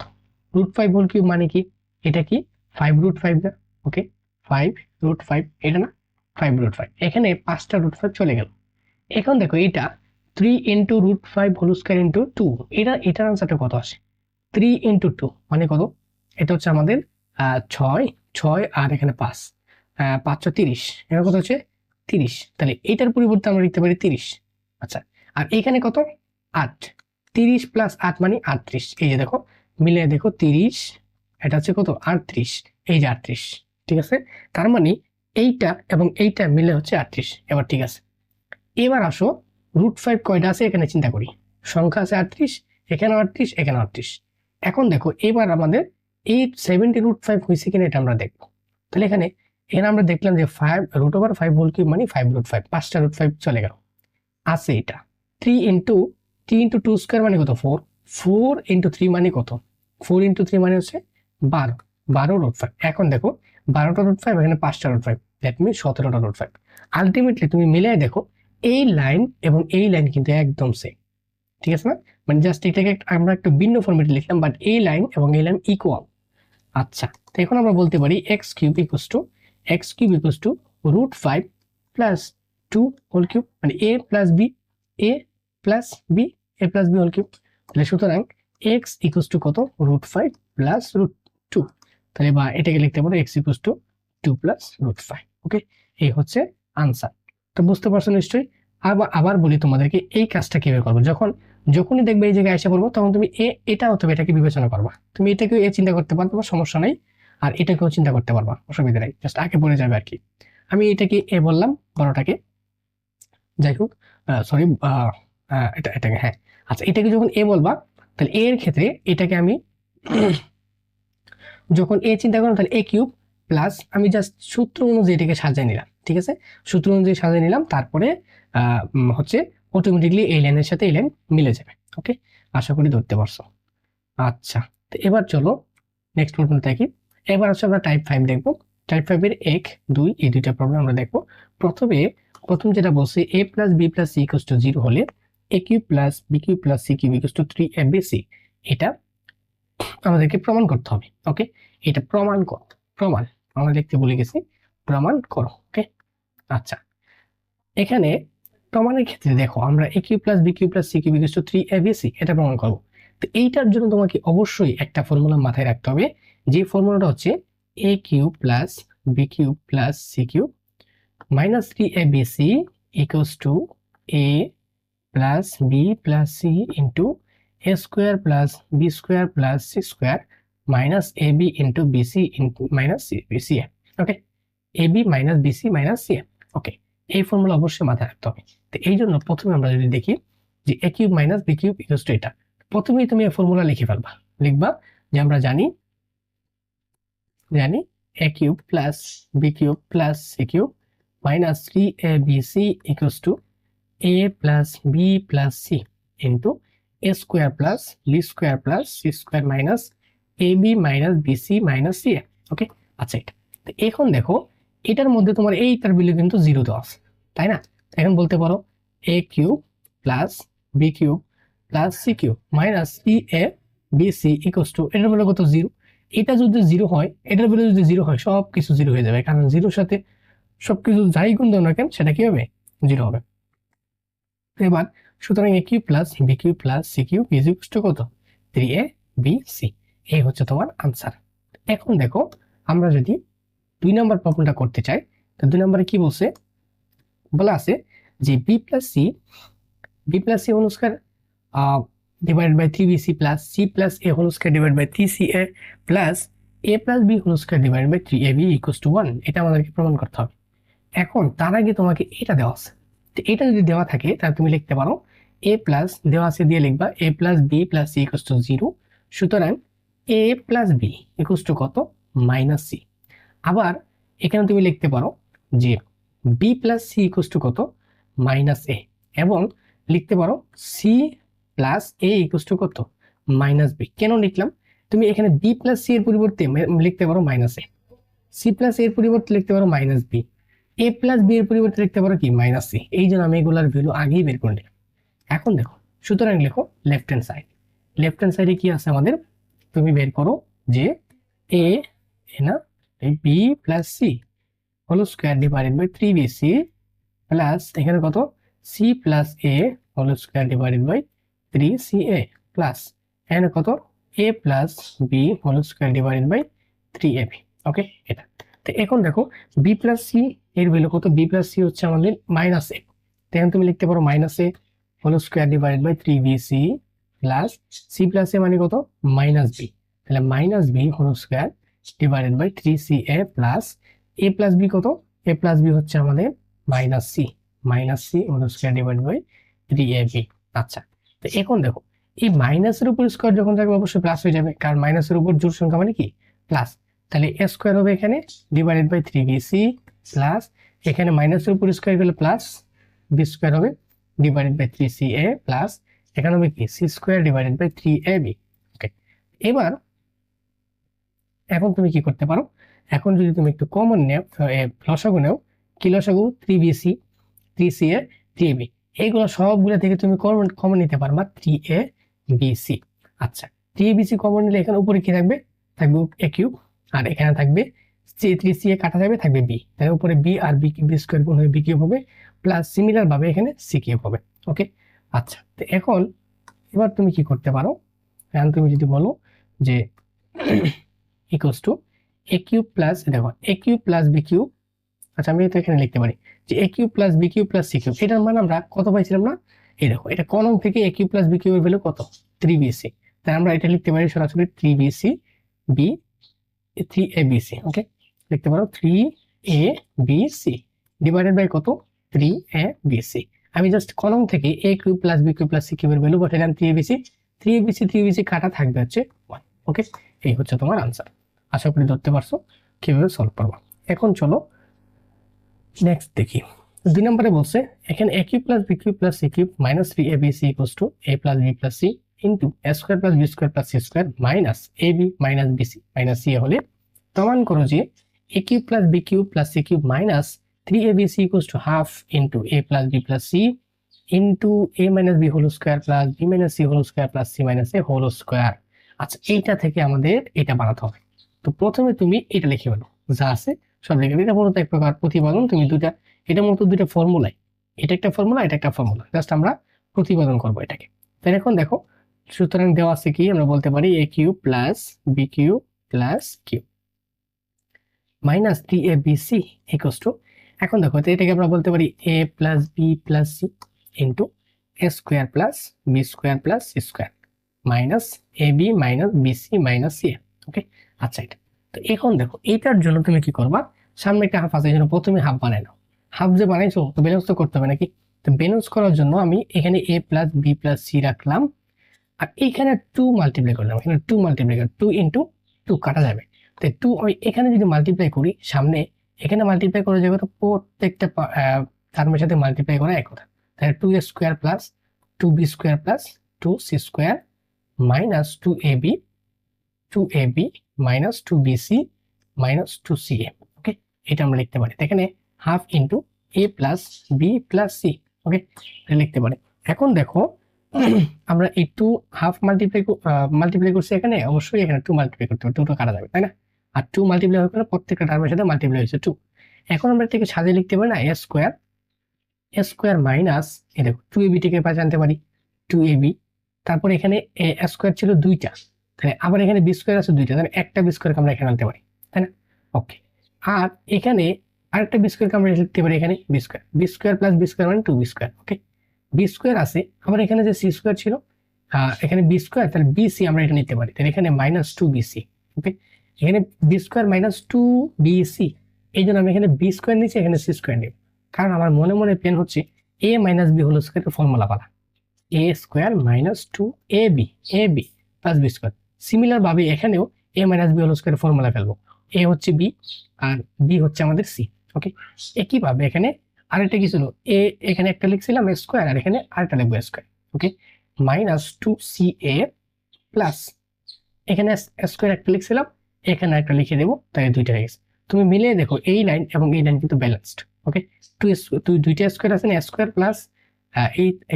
√5 হোল কিউব মানে কি? এটা কি 5√5 না? ওকে, 5√5 এটা না, 5√5। এখানে 5টা √5 চলে গেল, এখন দেখো এটা 3 × √5 হোল স্কয়ার ইন্টু 2, এটার আনসারটা কত আসে? 3 × 2 মানে কত? এটা হচ্ছে আমাদের 6, 6 আর এখানে 5, 5 30, এখানে কত হচ্ছে 30। তাহলে এটার পরিবর্তে আমরা লিখতে পারি 30। আচ্ছা, আর এখানে কত? 8। 30 + 8 মানে 38। এই যে দেখো, মিলে দেখো 30, এটা হচ্ছে কত 38, এই যে 38। ঠিক আছে, তার মানে এইটা এবং এইটা মিলে হচ্ছে 38। এবার ঠিক আছে, এবার আসো √5 কয়টা আছে এখানে চিন্তা করি। সংখ্যা আছে 38, এখানে 38, এখানে 38। এখন দেখো এবার আমাদের এই 70 √5 হয়েছে কিনা এটা আমরা দেখবো। তাহলে এখানে আমরা দেখলাম যে 5 √5 মানে 5 √5, 5টা √5 চলে গেল। আছে এটা 3 × 2 মানে কত 4, 4 × 3 মানে কত 4 × 3 মানে হচ্ছে 12, 12 √5। এখন দেখো 12টা √5, এখানে 5টা √5, দ্যাট মিনস 17টা √5। আলটিমেটলি তুমি মিলাই দেখো এই লাইন এবং এই লাইন কিন্তু একদম সেম। ঠিক আছে না? মানে জাস্ট এটাকে আমরা একটু ভিন্ন ফরম্যাটে লিখলাম, বাট এই লাইন এবং এই লাইন ইকুয়াল। আচ্ছা, তো এখন আমরা বলতে পারি x³ = √5 + 2 হোল কিউব, মানে a + b, a + b, a + b whole cube. তাহলে সুতরাং x = কত √5 + √2। তাহলে বা এটাকে লিখতে পারো x = 2 + √5। ওকে, এই হচ্ছে আনসার। তো বুঝতে পারছো নিশ্চয়ই। আবার বলি তোমাদেরকে এই কাজটা কিভাবে করবো। যখনই দেখবে এই জায়গায় এসে পড়বো, তখন তুমি এটা অথবা এটাকে বিবেচনা করবা। তুমি এটাকেও চিন্তা করতে পারবা, সমস্যা নাই, আর এটাকেও চিন্তা করতে পারবা, অসুবিধা নাই, জাস্ট আগে পড়ে যাবে আর কি। আমি এটাকে বললাম, বড়টাকে, যাই হোক, সরি, এটাকে, হ্যাঁ। আচ্ছা, এটাকে যখন বলবা, তাহলে এর ক্ষেত্রে এটাকে আমি যখন চিন্তা করলাম, তাহলে a³ প্লাস আমি জাস্ট সূত্র অনুযায়ী এটাকে সাজিয়ে নিলাম। ঠিক আছে, সূত্র অনুযায়ী সাজিয়ে নিলাম, তারপরে হচ্ছে অটোমেটিকলি এই লাইনের সাথে এই লাইন মিলে যাবে। ওকে, আশা করি ধরতে পারছো। আচ্ছা, তো এবার চলো নেক্সট প্রবলেম দেখি। এবার হচ্ছে আমরা টাইপ 5 দেখবো। টাইপ 5 এর 1, 2 এই দুইটা প্রবলেম আমরা দেখবো। প্রথম যেটা বলছে a + b + c = 0 হলে a³ + b³ + c³ = 3abc, এটা আমাদেরকে প্রমাণ করতে হবে। ওকে, এটা প্রমাণ আমরা লিখতে ভুলে গেছি, প্রমাণ করো। ওকে, আচ্ছা, এখানে প্রমাণের ক্ষেত্রে দেখো আমরা a³ + b³ + c³ = 3abc এটা প্রমাণ করব। তো এইটার জন্য তোমাকে অবশ্যই একটা ফর্মুলা মাথায় রাখতে হবে, যে ফর্মুলাটা হচ্ছে a³ + b³ + c³ - 3abc = a + b + c a² + b² + c² - ab * bc - ca। Okay, ab - bc - ca। ওকে, এই ফর্মুলা অবশ্যই মাথায় রাখতে হবে। তো এই জন্য প্রথমে আমরা যদি দেখি যে a³ - b³ = এটা, প্রথমেই তুমি এই ফর্মুলা লিখে ফেলবা। লিখবা যে আমরা জানি a³ + b³ + c³ - 3abc = a + b + c a² + b² + c² - ab - bc - ca। ওকে, আচ্ছা, এটা তো এখন দেখো এটার মধ্যে তোমার এইটার ভ্যালু কিন্তু 0 দেওয়া আছে, তাই না? এখন বলতে পারো a³ + b³ + c³ - 3abc = এটার ভ্যালু কত 0। এটা যদি 0 হয়, এটার ভ্যালু যদি 0 হয়, সবকিছু 0 হয়ে যাবে, কারণ 0-র সাথে সবকিছু যাই গুণ দাও না কেন সেটা কি হবে 0 হবে। এবার সুতরাং a³ + b³ + c³ = কত 3abc, এই হচ্ছে তোমার আনসার। এখন দেখো আমরা যদি 2 নম্বর প্রবলেমটা করতে চাই, তো 2 নম্বরে কি বলছে, বলা আছে যে b + c whole square divided by 3bc plus c plus a whole square divided by 3ca plus a plus b whole square divided by 3ab = 1, এটা আমাদেরকে প্রমাণ করতে হবে। এখন তার আগে তোমাকে এটা দেওয়া আছে, তো এটা যদি দেওয়া থাকে তাহলে তুমি লিখতে পারো a প্লাস দেওয়া আছে দিয়ে লিখবা a + b + c = 0, সুতরাং a + b = কত -c। আবার এখানে তুমি লিখতে পারো যে b + c = কত -a, এবং লিখতে পারো c + a = কত -b। কেন লিখলাম, তুমি এখানে b + c এর পরিবর্তে লিখতে পারো -a, c + a এর পরিবর্তে লিখতে পারো -b, a + b এর পরিবর্তে লিখতে পারো কি -c। এই জন্য আমি এগুলার ভ্যালু আগেই বের করে নিলাম। এখন দেখো, সুতরাং লেখো left hand side. Left hand সাইডে কি আছে আমাদের, তুমি বের করো যে a না b + c whole square divided by 3bc plus এখানে কত c plus a whole square divided by 3ca plus এখানে কত a plus b whole square divided by 3ab। Okay, এটা তো এখন দেখো বি প্লাস সি এর ভ্যালু কত, বি প্লাস সি হচ্ছে আমাদের মাইনাস এ, তখন তুমি লিখতে পারো minus a whole square divided by 3bc plus c plus a মানে কত মাইনাস বি, তাহলে minus b whole square divided by 3ca প্লাস এ প্লাস বি কত, এ প্লাস বি হচ্ছে আমাদের minus c whole square divided by 3ab। আচ্ছা, তো এখন দেখো এই মাইনাসের উপর স্কোয়ার যখন থাকবে অবশ্যই প্লাস হয়ে যাবে, কারণ মাইনাসের উপর জোড় সংখ্যা মানে কি প্লাস, তাহলে এ স্কোয়ার হবে এখানে ডিভাইডেড বাই 3bc প্লাস এখানে মাইনাসের উপর স্কোয়ার গেলে প্লাস বি স্কোয়ার হবে ডিভাইডেড বাই 3ca প্লাস এখানে হবে কি c square divided by 3ab। Okay, এবার এখন তুমি কি করতে পারো, এখন যদি তুমি একটু কমন নেও লসাগু নেও, কি লসাগু 3bc 3ca 3ab, এইগুলো সবগুলো থেকে তুমি কমন নিতে পারবা 3abc। আচ্ছা, 3abc কমন নিলে এখানে উপরে কি থাকবে, থাকবে a কিউব, আর এখানে থাকবে 3ca কাটা যাবে, থাকবে b, তাহলে উপরে b আর b স্কোয়ার গুণ হয়ে b কিউব হবে প্লাস সিমিলার ভাবে এখানে c কিউব হবে। ওকে, আচ্ছা, তো এখন এবার তুমি কি করতে পারো, এখন তুমি যদি বলো যে equals to a cube plus, দেখো a cube plus b cube, আচ্ছা আমি তো এখানে লিখতে পারি যে a cube plus b cube plus c cube, এটার মান আমরা কত পাইছিলাম না, এই দেখো এটা কলম থেকে এ কিউব প্লাস বি কিউবের ভ্যালু কত 3bc, তাই আমরা এটা লিখতে পারি সরাসরি 3bc বি 3abc। ওকে, লিখতে পারো 3abc ডিভাইডেড বাই কত 3abc, আমি জাস্ট কলম থেকে a cube plus b cube plus c কিউবের ভ্যালু বসাইলাম 3abc কাটা থাকবে হচ্ছে 1। ওকে, এই হচ্ছে তোমার আনসার। আশা করি ধরতে পারছো কিভাবে সলভ করবো। এখন চলো নেক্সট দেখি, 2 নম্বরে বলছে এখানে a cube plus b cube plus c cube minus 3abc equals to a plus b plus c into a square plus b square plus c square minus ab minus BC minus c হলে প্রমাণ করো যে a cube plus b cube plus c cube minus 3abc equals to half into a plus b plus c into a minus b whole square plus b minus c whole square plus C minus a whole square. আচ্ছা, এইটা থেকে আমাদের এটা বানাতে হবে, তো প্রথমে তুমি এটা লিখে ফেলো যা আছে সব লিখে, এটা মূলত এক প্রকার প্রতিপাদন, তুমি দুইটা, এটা মূলত দুইটা ফর্মুলাই, এটা একটা ফর্মুলা এটা একটা ফর্মুলা, জাস্ট আমরা প্রতিপাদন করবো এটাকে। তাই এখন দেখো সুতরাং দেওয়া আছে কি, আমরা বলতে পারি a cube plus b cube plus cube minus 3abc equals to, এখন দেখো এটাকে আমরা বলতে পারি a plus b plus c into a square plus b square plus c square minus a b minus BC minus c. Okay, আচ্ছা এটা তো এখন দেখো এইটার জন্য তুমি কি করবা, সামনে একটা হাফ আছে এই জন্য প্রথমে হাফ বানাই নাও, হাফ যে বানাইছো তো ব্যালেন্স তো করতে হবে নাকি, তো ব্যালেন্স করার জন্য আমি এখানে a plus b plus c রাখলাম আর এইখানে 2 মাল্টিপ্লাই করলাম, এখানে 2 মাল্টিপ্লাই করে 2 ইন্টু 2 কাটা যাবে, তো 2 ওই এখানে যদি মাল্টিপ্লাই করি সামনে এখানে মাল্টিপ্লাই করে যাবে, তো প্রত্যেকটা টার্মের সাথে মাল্টিপ্লাই করা এক কথা, তাহলে 2a square plus 2b square plus 2c square minus 2ab minus 2bc minus 2ca। Okay, এটা আমরা লিখতে পারি, এখানে half into a plus b plus c. Okay, লিখতে পারি। এখন দেখো আমরা এই 2 হাফ মাল্টিপ্লাই করছি এখানে, অবশ্যই এখানে 2 মাল্টিপ্লাই করতে হবে, 2 তো কাটা যাবে তাই না, আর 2 মাল্টিপ্লাই হয়ে গেলে প্রত্যেকটা টার্মের সাথে মাল্টিপ্লাই হয়েছে 2। এখন আমরা এটাকে সাজিয়ে লিখতে পারি না এ স্কোয়ার মাইনাস এই দেখো 2ab থেকে পাশে আনতে পারি 2ab, তারপর এখানে এ স্কোয়ার ছিল 2টা, তাহলে আবার এখানে বি স্কোয়ার আছে 2টা, তাহলে একটা বি স্কোয়ার আমরা এখানে আনতে পারি তাই না। ওকে, আর এখানে আরেকটা বি স্কোয়ার আমরা লিখতে পারি এখানে b square plus b square মানে 2b স্কোয়ার। ওকে, বি স্কোয়ার আছে, আবার এখানে যে সি স্কোয়ার ছিল এখানে বি স্কোয়ার, তাহলে বিসি আমরা এটা নিতে পারি, তাহলে এখানে মাইনাস 2bc। ওকে, এখানে বি স্কোয়ার মাইনাস 2bc, এই জন্য আমি এখানে বি স্কোয়ার নিচ্ছি, এখানে সি স্কোয়ার নেব, কারণ আমার মনে মনে প্ল্যান হচ্ছে a মাইনাস বি হোল স্কোয়ারের ফর্মুলা পালা, a square minus 2ab plus b square. Similar ভাবে এখানেও a মাইনাস বি হোল স্কোয়ারের ফর্মুলা ফেলবো, a হচ্ছে b আর b হচ্ছে আমাদের c। ওকে, একইভাবে এখানে আরেকটা কি ছিল, a এখানে একটা লিখছিলাম a স্কোয়ার আর এখানে আরেকটা লিখবো square. Okay, minus 2ca plus এখানে স্কোয়ার একটা লিখছিলাম এখানে একটা লিখে দেবো, তাই দুইটা হয়ে গেছে। তুমি মিলিয়ে দেখো এই লাইন এবং এই লাইন কিন্তু ব্যালেন্সড। ওকে, দুইটা স্কোয়ার আছে না, স্কোয়ার প্লাস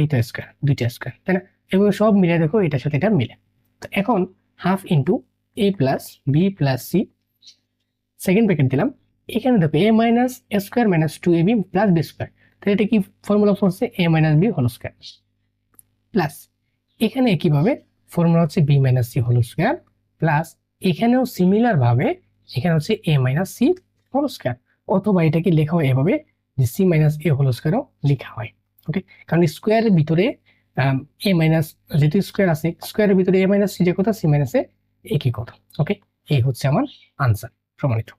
এইটা স্কোয়ার, দুইটা স্কোয়ার তাই না, এবং সব মিলে দেখো এটার সাথে এটা মিলে। তো এখন half into a plus b plus c, second bracket দিলাম, এখানে দেখো a minus square minus 2ab plus b square, তাহলে এটা কি ফর্মুলা পড়ছে a minus b whole square plus এখানে কিভাবে ফর্মুলা হচ্ছে b minus c whole square plus এখানেও সিমিলার ভাবে এখানে হচ্ছে a minus c whole square, অথবা এটাকে লেখা হয় এভাবে যে সি মাইনাস এ হোল স্কয়ারও লেখা হয়। ওকে, কারণ স্কোয়ারের ভিতরে এ মাইনাস যেহেতু স্কোয়ার আছে, স্কোয়ারের ভিতরে এ মাইনাস সি যে কথা সি মাইনাস এ একই কথা। ওকে, এই হচ্ছে আমার আনসার প্রমাণিত।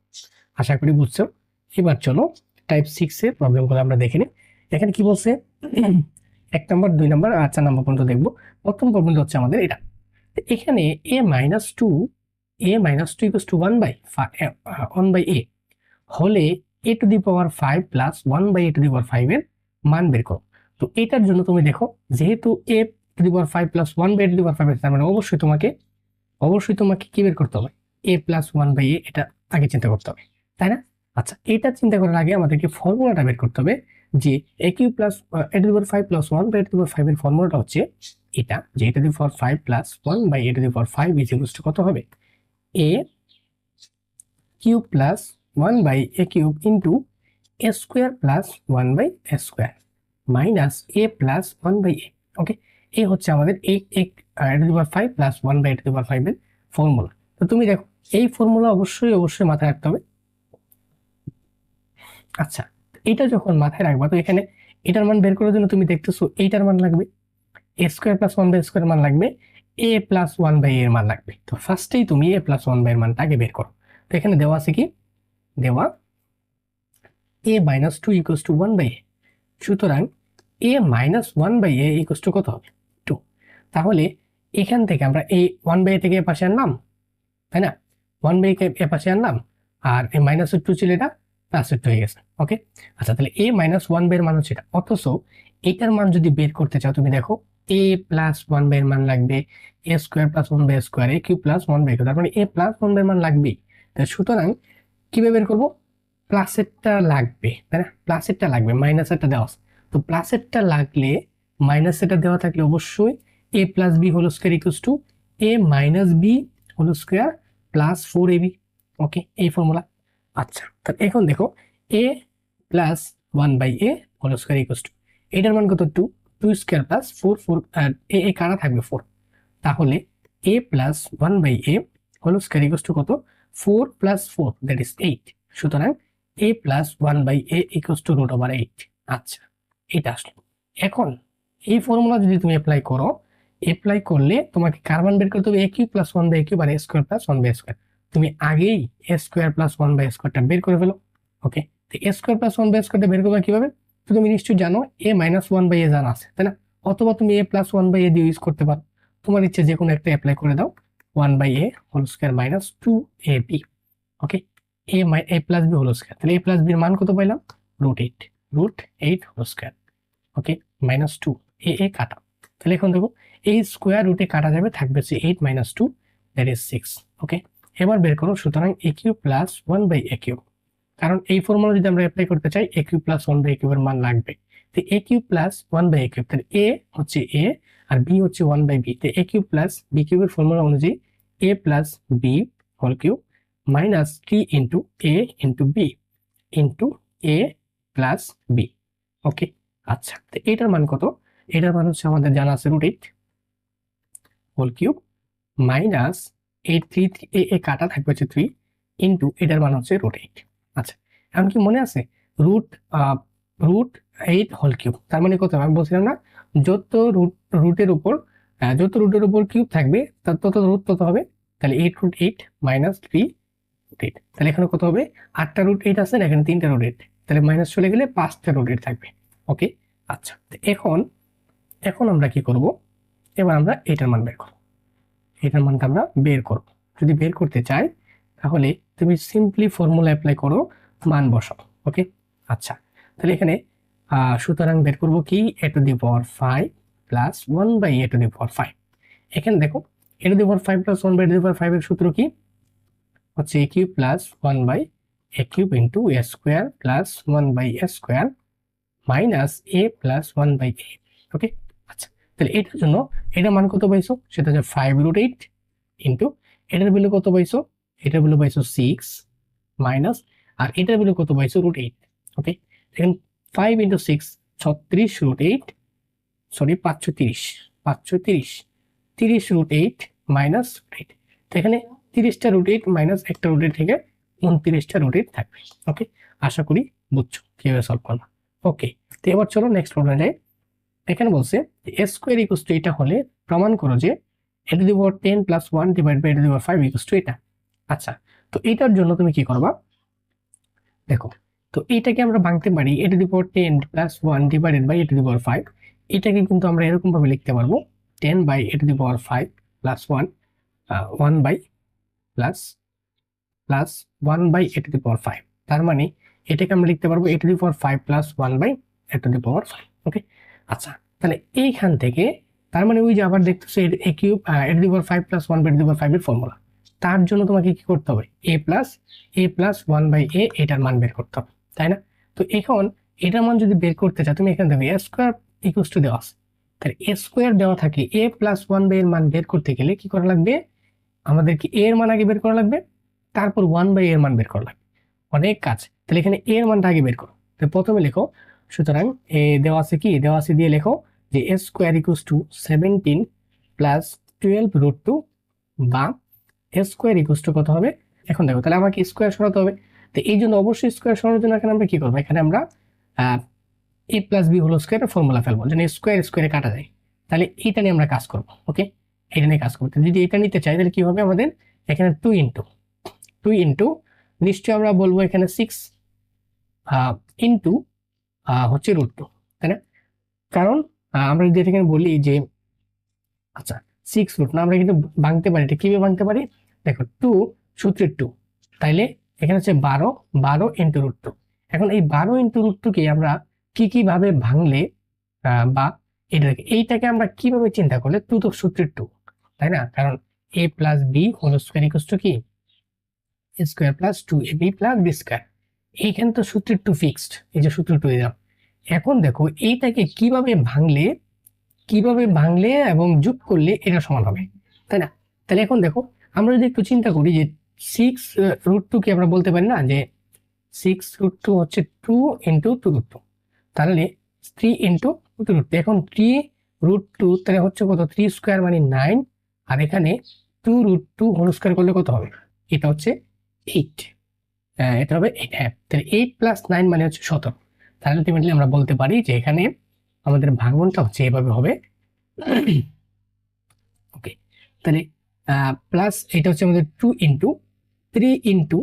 আশা করি বুঝছো। এবার চলো টাইপ 6 এর প্রবলেমগুলো আমরা দেখে নিই। এখানে কি বলছে 1 নম্বর 2 নম্বর আর 4 নম্বর পর্যন্ত দেখবো। প্রথম প্রবলেম হচ্ছে আমাদের এটা, এখানে a minus two equals to 1 by a হলে a to the power 5 plus 1 by a to the power 5 এর মান বের করো। তো এটার জন্য তুমি দেখো যেহেতু a to the power 5 plus 1 by a to the power 5 তার মানে অবশ্যই তোমাকে কি বের করতে হবে, a প্লাস 1 বাই a, এটা আগে চিন্তা করতে হবে, তাই না? আচ্ছা, এটা চিন্তা করার আগে আমাদেরকে ফর্মুলাটা বের করতে হবে যে a cube plus a to the power 5 plus 1 by a to the power 5 এর ফর্মুলাটা হচ্ছে এটা, যে a to the power 5 plus 1 by a to the power 5 is equals to কত হবে, a cube plus 1 by a cube into a square plus 1 by a square minus a plus 1 by a। Okay, এই হচ্ছে আমাদের a to the power 5 plus 1 by a to the power 5 এর ফর্মুলা। তো তুমি দেখো এই ফর্মুলা অবশ্যই মাথায় রাখতে হবে। আচ্ছা, এটা যখন মাথায় রাখবা তো এখানে এটার মান বের করার জন্য তুমি দেখতেছো এইটার মান লাগবে a square plus 1 by square মান লাগবে, a প্লাস 1 বাই এর মান লাগবে। তো ফার্স্টেই তুমি a প্লাস 1 বাই এর মানটা আগে বের করো। তো এখানে দেওয়া আছে কি, দেওয়া a minus two equals to 1 by a, সুতরাং a minus 1 by a equals to কত হবে, 2। তাহলে এখান থেকে আমরা এই 1 বাই a থেকে এ পাশে আনলাম, তাই না? 1 বাই এ পাশে আনলাম, আর এই মাইনাসের 2 ছিল, এটা প্লাসের 2 হয়ে গেছে। ওকে, আচ্ছা, তাহলে a মাইনাস 1 বাই এর মান হচ্ছে এটা। অথচ এটার মান যদি বের করতে চাও তুমি দেখো a প্লাস 1 বাই এর মান লাগবে, a square plus 1 by square, a cube plus 1 by cube, তার মানে a প্লাস 1 বাই এর মান লাগবেই। তাই সুতরাং কিভাবে বের করবো, প্লাসেরটা লাগবে, তাই না? প্লাসেরটা লাগবে, মাইনাসেরটা দেওয়া আছে। তো প্লাসেরটা লাগলে মাইনাসেরটা দেওয়া থাকলে অবশ্যই a plus b whole square equals to a minus b whole square plus 4ab। Okay, এই ফর্মুলা। আচ্ছা, তাহলে এখন দেখো a plus 1 by a whole square equals to এটার মান কত, 2 স্কোয়ার প্লাস 4 আর a কারা থাকবে 4, তাহলে a plus 1 by a whole square equals to কত, 4 প্লাস 4 দ্যাট ইজ 8। সুতরাং a plus 1 by a equals to root over 8। আচ্ছা, এটা আসলো। এখন এই ফর্মুলা যদি তুমি অ্যাপ্লাই করলে তোমাকে কার্বন বের করতে হবে a cube plus 1 by a cube আর a square plus 1 by square. তুমি আগেই a স্কোয়ার প্লাস 1 বাই স্কোয়ারটা বের করে ফেলো। ওকে, তো a স্কোয়ার প্লাস 1 বাই স্কোয়ারটা বের করবে কিভাবে, তো তুমি নিশ্চয়ই জানো a মাইনাস 1 বাই a জানা আছে, তাই না? অথবা তুমি a প্লাস 1 বাই a দিয়ে ইউজ করতে পারো, তোমার ইচ্ছে যে কোনো একটা অ্যাপ্লাই করে দাও। 1 by a whole square minus 2ab। Okay, a plus b whole square, তাহলে a প্লাস বির মান কত পাইলাম, root 8 whole square. Okay, minus 2 a কাটা, তাহলে এখন দেখো এই স্কোয়ার রুটে কাটা যাবে, থাকবে হচ্ছে 8 মাইনাস 2 দ্যাট ইজ 6। ওকে, এবার বের করো, সুতরাং a cube plus 1 by a cube, কারণ এই ফর্মুলা যদি আমরা অ্যাপ্লাই করতে চাই a cube plus 1 by a কিউবের মান লাগবে। তো a cube plus 1 by a cube, তাহলে a হচ্ছে a আর b হচ্ছে 1 বাই b, তো a কিউব প্লাস b কিউবের ফর্মুলা অনুযায়ী a plus b whole cube minus 3 into a into b into a plus b। Okay, আচ্ছা, তো এটার মান কত, এটার মান হচ্ছে আমাদের জানা আছে রুট 8 হোল কিউব মাইনাস 3 এ কাটা থাকবে হচ্ছে 3 ইন্টু এটার মান হচ্ছে রুট 8। আচ্ছা, এখন কি মনে আছে রুট 8 হোল কিউব, তার মানে কত, আমি বলছিলাম না যত রুটের উপর কিউব থাকবে তার তত রুট কত হবে, তাহলে 8 রুট 8 মাইনাস 3 রুট 8, তাহলে এখানে কত হবে, 8টা রুট 8 আছে, এখানে 3টা রুট 8, তাহলে মাইনাস চলে গেলে 5টা রুট 8 থাকবে। ওকে, আচ্ছা, এখন আমরা কি করব, এবার আমরা এটার মান বের করব, এটার মানটা আমরা বের করব। যদি বের করতে চাই তাহলে তুমি সিম্পলি ফর্মুলা অ্যাপ্লাই করো, মান বসাও। ওকে, আচ্ছা, তাহলে এখানে সুতরাং বের করব কি, a to the power 5 plus 1 by a to the power 5। এখানে দেখো a to the power 5 plus 1 by a to the power 5 এর সূত্র কি হচ্ছে, a cube plus 1 by a cube into a square plus 1 by a square minus a plus 1 by a। Okay, আচ্ছা, তাহলে এটার জন্য এটার মান কত পাইছো, সেটা হচ্ছে 5 রুট 8 ইন্টু এটার ভ্যালু কত পাইছো, এটার ভ্যালু পাইছো 6 মাইনাস আর এটার ভ্যালু কত পাইছো রুট 8। ওকে, এখন 5 into 6 36 root 8, sorry 530, 30 root 8 minus 8। তো এখানে 30টা রুট 8 মাইনাস একটা রুট 8 থেকে 29টা রুট 8 থাকবে। ওকে, আশা করি বুঝছো কিভাবে সলভ করবা। ওকে, তো এবার চলো নেক্সট প্রবলেম যাই। এখানে বলছে এ স্কোয়ার ইকুয়ালস টু এটা হলে প্রমাণ করো যে a to the power 10 plus 1 divide by a to the power 5 equals to এটা। আচ্ছা, তো এটার জন্য তুমি কি করবা দেখো, তো এইটাকে আমরা ভাঙতে পারি a to the power 10 plus 1 divided by a to the power 5। এটাকে কিন্তু আমরা এরকম ভাবে লিখতে পারবো 10 by a to the power 5 plus 1, 1 by plus 1 by a to the power 5। তার মানে এটাকে আমরা লিখতে পারবো a to the power 5 plus 1 by a to the power 5। Okay, আচ্ছা, তাহলে এইখান থেকে তার মানে ওই যে আবার দেখতেছো a cube a to the power 5 plus 1 by a to the power 5 এর ফর্মুলা। তার জন্য তোমাকে কি করতে হবে এ প্লাস 1 বাই এ এটার মান বের করতে হবে, তাই না? তো এখন এটার মান যদি বের করতে চাও তুমি এখান থেকে এ স্কোয়ার ইকুয়ালস টু দেওয়া আছে, তাহলে এ স্কোয়ার দেওয়া থাকে এ প্লাস 1 বাই এর মান বের করতে গেলে কি করা লাগবে, আমাদেরকে এর মান আগে বের করা লাগবে, তারপর 1 বাই এর মান বের করা লাগবে। অনেক কাজ। তাহলে এখানে এর মানটা আগে বের করো। তো প্রথমে লেখো, সুতরাং এ দেওয়া আছে কি, দেওয়া আছে দিয়ে লেখো যে a square equals to 17 plus 12 root 2 বা এ স্কোয়ার ইকুয়ালস টু কত হবে। এখন দেখো, তাহলে আমাকে স্কোয়ার সরাতে হবে। তো এই জন্য অবশ্যই স্কোয়ার সরানোর জন্য এখানে আমরা কি করবো, এখানে আমরা এ প্লাস বি হোল স্কোয়ারের ফর্মুলা ফেলবো, যেন স্কোয়ার স্কোয়ারে কাটা যায়। তাহলে এইটা নিয়ে আমরা কাজ করবো। ওকে, এটা নিয়ে কাজ করবো। যদি এটা নিতে চাই তাহলে কি হবে, আমাদের এখানে 2 ইন্টু নিশ্চয়ই আমরা বলবো এখানে 6 ইন্টু হচ্ছে রুট 2, তাই না? কারণ আমরা যদি এখানে বলি যে আচ্ছা 6 রুট না, আমরা কিন্তু ভাঙতে পারি। এটা কিভাবে ভাঙতে পারি দেখো, 2 সূত্রের 2, তাইলে এখানে হচ্ছে 12 ইন্টু রুট 2। এখন এই 12 ইন্টু রুট 2 কে আমরা কি ভাবে ভাঙলে বা এইটাকে আমরা কিভাবে চিন্তা করলে 2 তো সূত্রের 2, তাই না? কারণ a plus b whole square equals to কি a square plus 2ab plus b square. এইখানে তো সূত্রের 2 ফিক্সড, এই যে সূত্র 2 দিলাম। এখন দেখো এইটাকে কিভাবে ভাঙলে এবং যোগ করলে এটা সমান হবে, তাই না? তাহলে এখন দেখো, আমরা যদি একটু চিন্তা করি যে 6 রুট 2 কে আমরা বলতে পারি না যে 6 রুট 2 হচ্ছে 2 ইন্টু 2 রুট 2, তাহলে 3 ইন্টু 2 রুট 2। এখন 3 রুট 2 তাহলে হচ্ছে কত, 3 স্কোয়ার মানে 9, আর এখানে 2 রুট 2 হোল স্কোয়ার করলে কত হবে, এটা হচ্ছে 8, এটা হবে 8। হ্যাঁ, তাহলে 8 প্লাস 9 মানে হচ্ছে 17। তাহলে আলটিমেটলি আমরা বলতে পারি যে এখানে আমাদের ভাঙনটা হচ্ছে এভাবে হবে। ওকে, তাহলে প্লাস এটা হচ্ছে আমাদের 2 ইন্টু 3 ইন্টু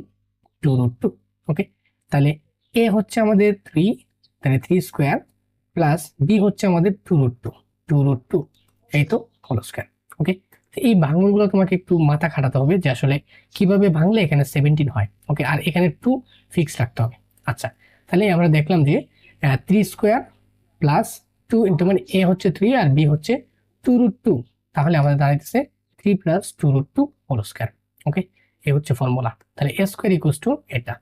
2 রুট 2। ওকে, তাহলে এ হচ্ছে আমাদের 3, তাহলে 3 স্কোয়ার প্লাস বি হচ্ছে আমাদের 2 রুট 2 এই তো হোল স্কোয়ার। ওকে, এই ভাঙনগুলো তোমাকে একটু মাথা খাটাতে হবে যে আসলে কিভাবে ভাঙলে এখানে 17 হয়। ওকে, আর এখানে 2 ফিক্স রাখতে হবে। আচ্ছা, তাহলে আমরা দেখলাম যে 3 স্কোয়ার প্লাস 2 ইন্টু মানে এ হচ্ছে 3 আর বি হচ্ছে 2 রুট 2, তাহলে আমাদের দাঁড়াইতেছে 3 প্লাস 2 রুট 2 হোল স্কোয়ার। ওকে, এই হচ্ছে ফর্মুলা। তাহলে এ স্কোয়ার ইকুয়ালস টু এটা,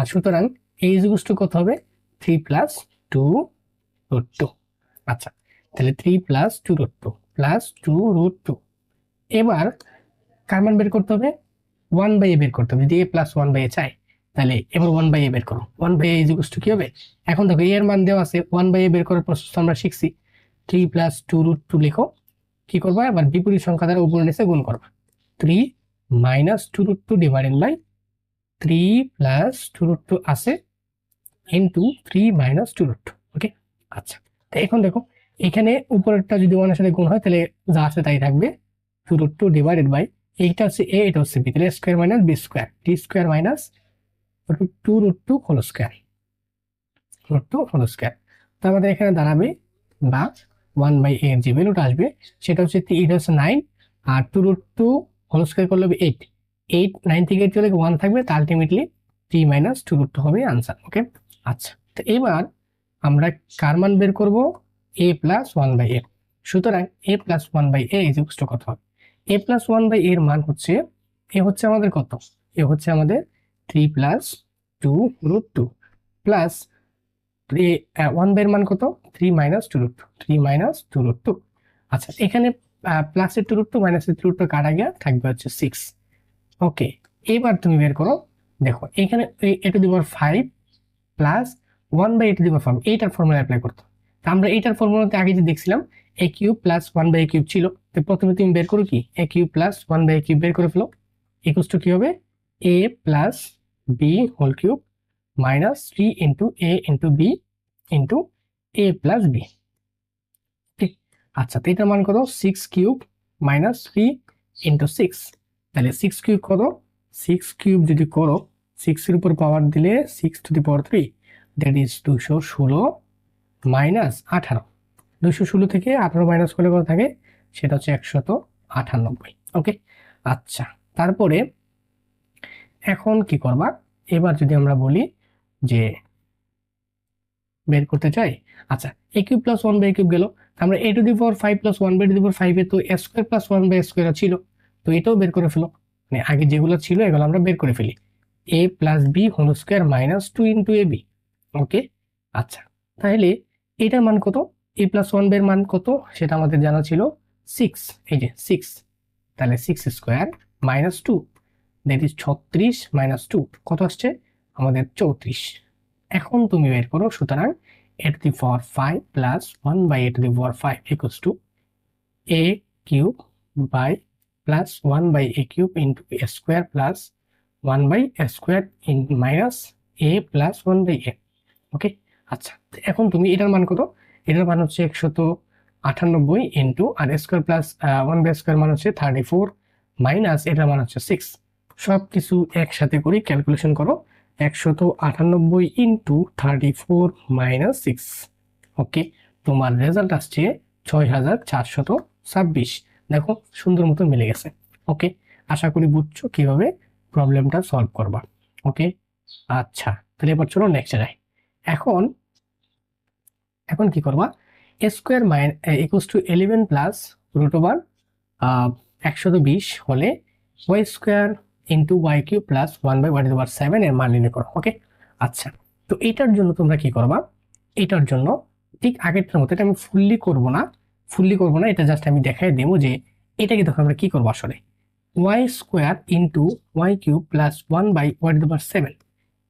সুতরাং এ ইকুয়ালস টু কত হবে, 3 প্লাস 2 রুট 2। আচ্ছা, তাহলে 3 প্লাস 2 রুট 2 প্লাস 2 রুট 2। এবার কার মান বের করতে হবে, 1 বাই এ বের করতে হবে। যদি এ প্লাস 1 বাই এ চাই, তাহলে এবার 1 বাই এ বের করো। 1 বাই এ ইকুয়ালস টু কি হবে, এখন দেখো এর মান দেওয়া আছে, 1 বাই এ বের করার প্রসেস আমরা শিখছি। 3 প্লাস 2 রুট 2 লিখো, কি করবা, এবার বিপরীত সংখ্যা দ্বারা উপরে নিচে গুণ করবা। 3 minus 2 root 2 divided by 3 plus 2 root 2 আছে ইন্টু 3 মাইনাস 2 রুট 2। ওকে, আচ্ছা, তো এখন দেখো এখানে উপরেরটা যদি 1 এর সাথে গুণ হয় তাহলে যা আছে তাই থাকবে, 2 রুট 2 ডিভাইডেড বাই এইটা হচ্ছে এ, এটা হচ্ছে বি, তাহলে square minus b square, t square minus 2 root 2 whole square, তো আমাদের এখানে দাঁড়াবে বা 1 বাই এর যে ভ্যালুটা আসবে সেটা হচ্ছে, এটা হচ্ছে 9 আর 2 রুট 2 হোল স্কোয়ার করলে হবে 8, 9 থেকে 8 চলে 1 থাকবে, তা আলটিমেটলি 3 মাইনাস 2 রুট 2 হবে আনসার। ওকে, আচ্ছা, তো এবার আমরা কার মান বের করব, এ প্লাস 1 বাই এ। সুতরাং a plus 1 by a is equal to কত হবে, এ প্লাস 1 বাই এর মান হচ্ছে, এ হচ্ছে আমাদের কত, এ হচ্ছে আমাদের 3 প্লাস 2 রুট 2 প্লাস 1 বাই এর মান কত, 3 মাইনাস 2 রুট 2, 3 মাইনাস 2 রুট 2। আচ্ছা, এখানে প্লাসের 2 রুট 2 মাইনাসের 2 রুট 2 কাটা গিয়ে থাকবে হচ্ছে 6। ওকে, এবার তুমি বের করো, দেখো এখানে এ to the power 5 plus 1/a⁴ এইটার ফর্মুলা অ্যাপ্লাই করতে। তা আমরা এইটার ফর্মুলাতে আগে যে দেখছিলাম a³ প্লাস 1/a³ ছিল, তো প্রথমে তুমি বের করো কি a³ প্লাস 1/a³ বের করে ফেলো, ইকুয়ালস টু কি হবে a plus b whole cube minus 3 into a into b into a plus b। ঠিক, আচ্ছা তো এটার মান কত 6³ মাইনাস 3 ইন্টু 6, তাহলে 6³ কত 6³ যদি করো 6 এর উপর পাওয়ার দিলে 6⁻³ দ্যাট ইজ 216 মাইনাস 18, 216 থেকে 18 মাইনাস করলে কত থাকে সেটা হচ্ছে 198। ওকে, আচ্ছা তারপরে এখন কি করবা, এবার যদি আমরা বলি যে বের করতে চাই, আচ্ছা a³ প্লাস 1/a³ গেল, আমরা a⁵ প্লাস 1/5 এ তো a² প্লাস 1/a² ছিল, তো এটাও বের করে ফেলো, মানে আগে যেগুলো ছিল এগুলো আমরা বের করে ফেলি, a plus b whole square minus 2 into ab। Okay, আচ্ছা তাহলে এটার মান কত, a প্লাস 1 এর মান কত সেটা আমাদের জানা ছিল 6, এই যে 6, তাহলে 6 square minus 2 that is 36 minus 2 কত আসছে আমাদের 34। এখন তুমি বের করো, সুতরাং a⁵ plus 1/a⁵ equals to a³ by plus 1/a³ into a² plus 1/a² in minus a plus 1/a। Okay, আচ্ছা এখন তুমি এটার মান কত, এটার মান হচ্ছে 198 ইন্টু আর স্কোয়ার প্লাস 1/² মান হচ্ছে 34 মাইনাস এটার মান হচ্ছে 6, সব কিছু একসাথে করি ক্যালকুলেশন করো, 198 ইন্টু 34 মাইনাস 6। ওকে, তোমার রেজাল্ট আসছে 6426। দেখো সুন্দর মতো মিলে গেছে। ওকে, আশা করি বুঝছো কিভাবে প্রবলেমটা সলভ করবা। ওকে, আচ্ছা তাহলে এবার চলো নেক্সট যাই। এখন এখন কি করবা, a² equals to 11 plus root over 120 হলে y² ইন্টু y³ প্লাস 1/7 এর মান নির্ণয় করো। ওকে, আচ্ছা তো এটার জন্য তোমরা কি করবা, এটার জন্য ঠিক আগেরটার মতো, এটা আমি ফুললি করব না, এটা জাস্ট আমি দেখাই দেবো যে এটাকে দেখো আমরা কি করবো আসলে y² ইন্টু y³ প্লাস 1/7,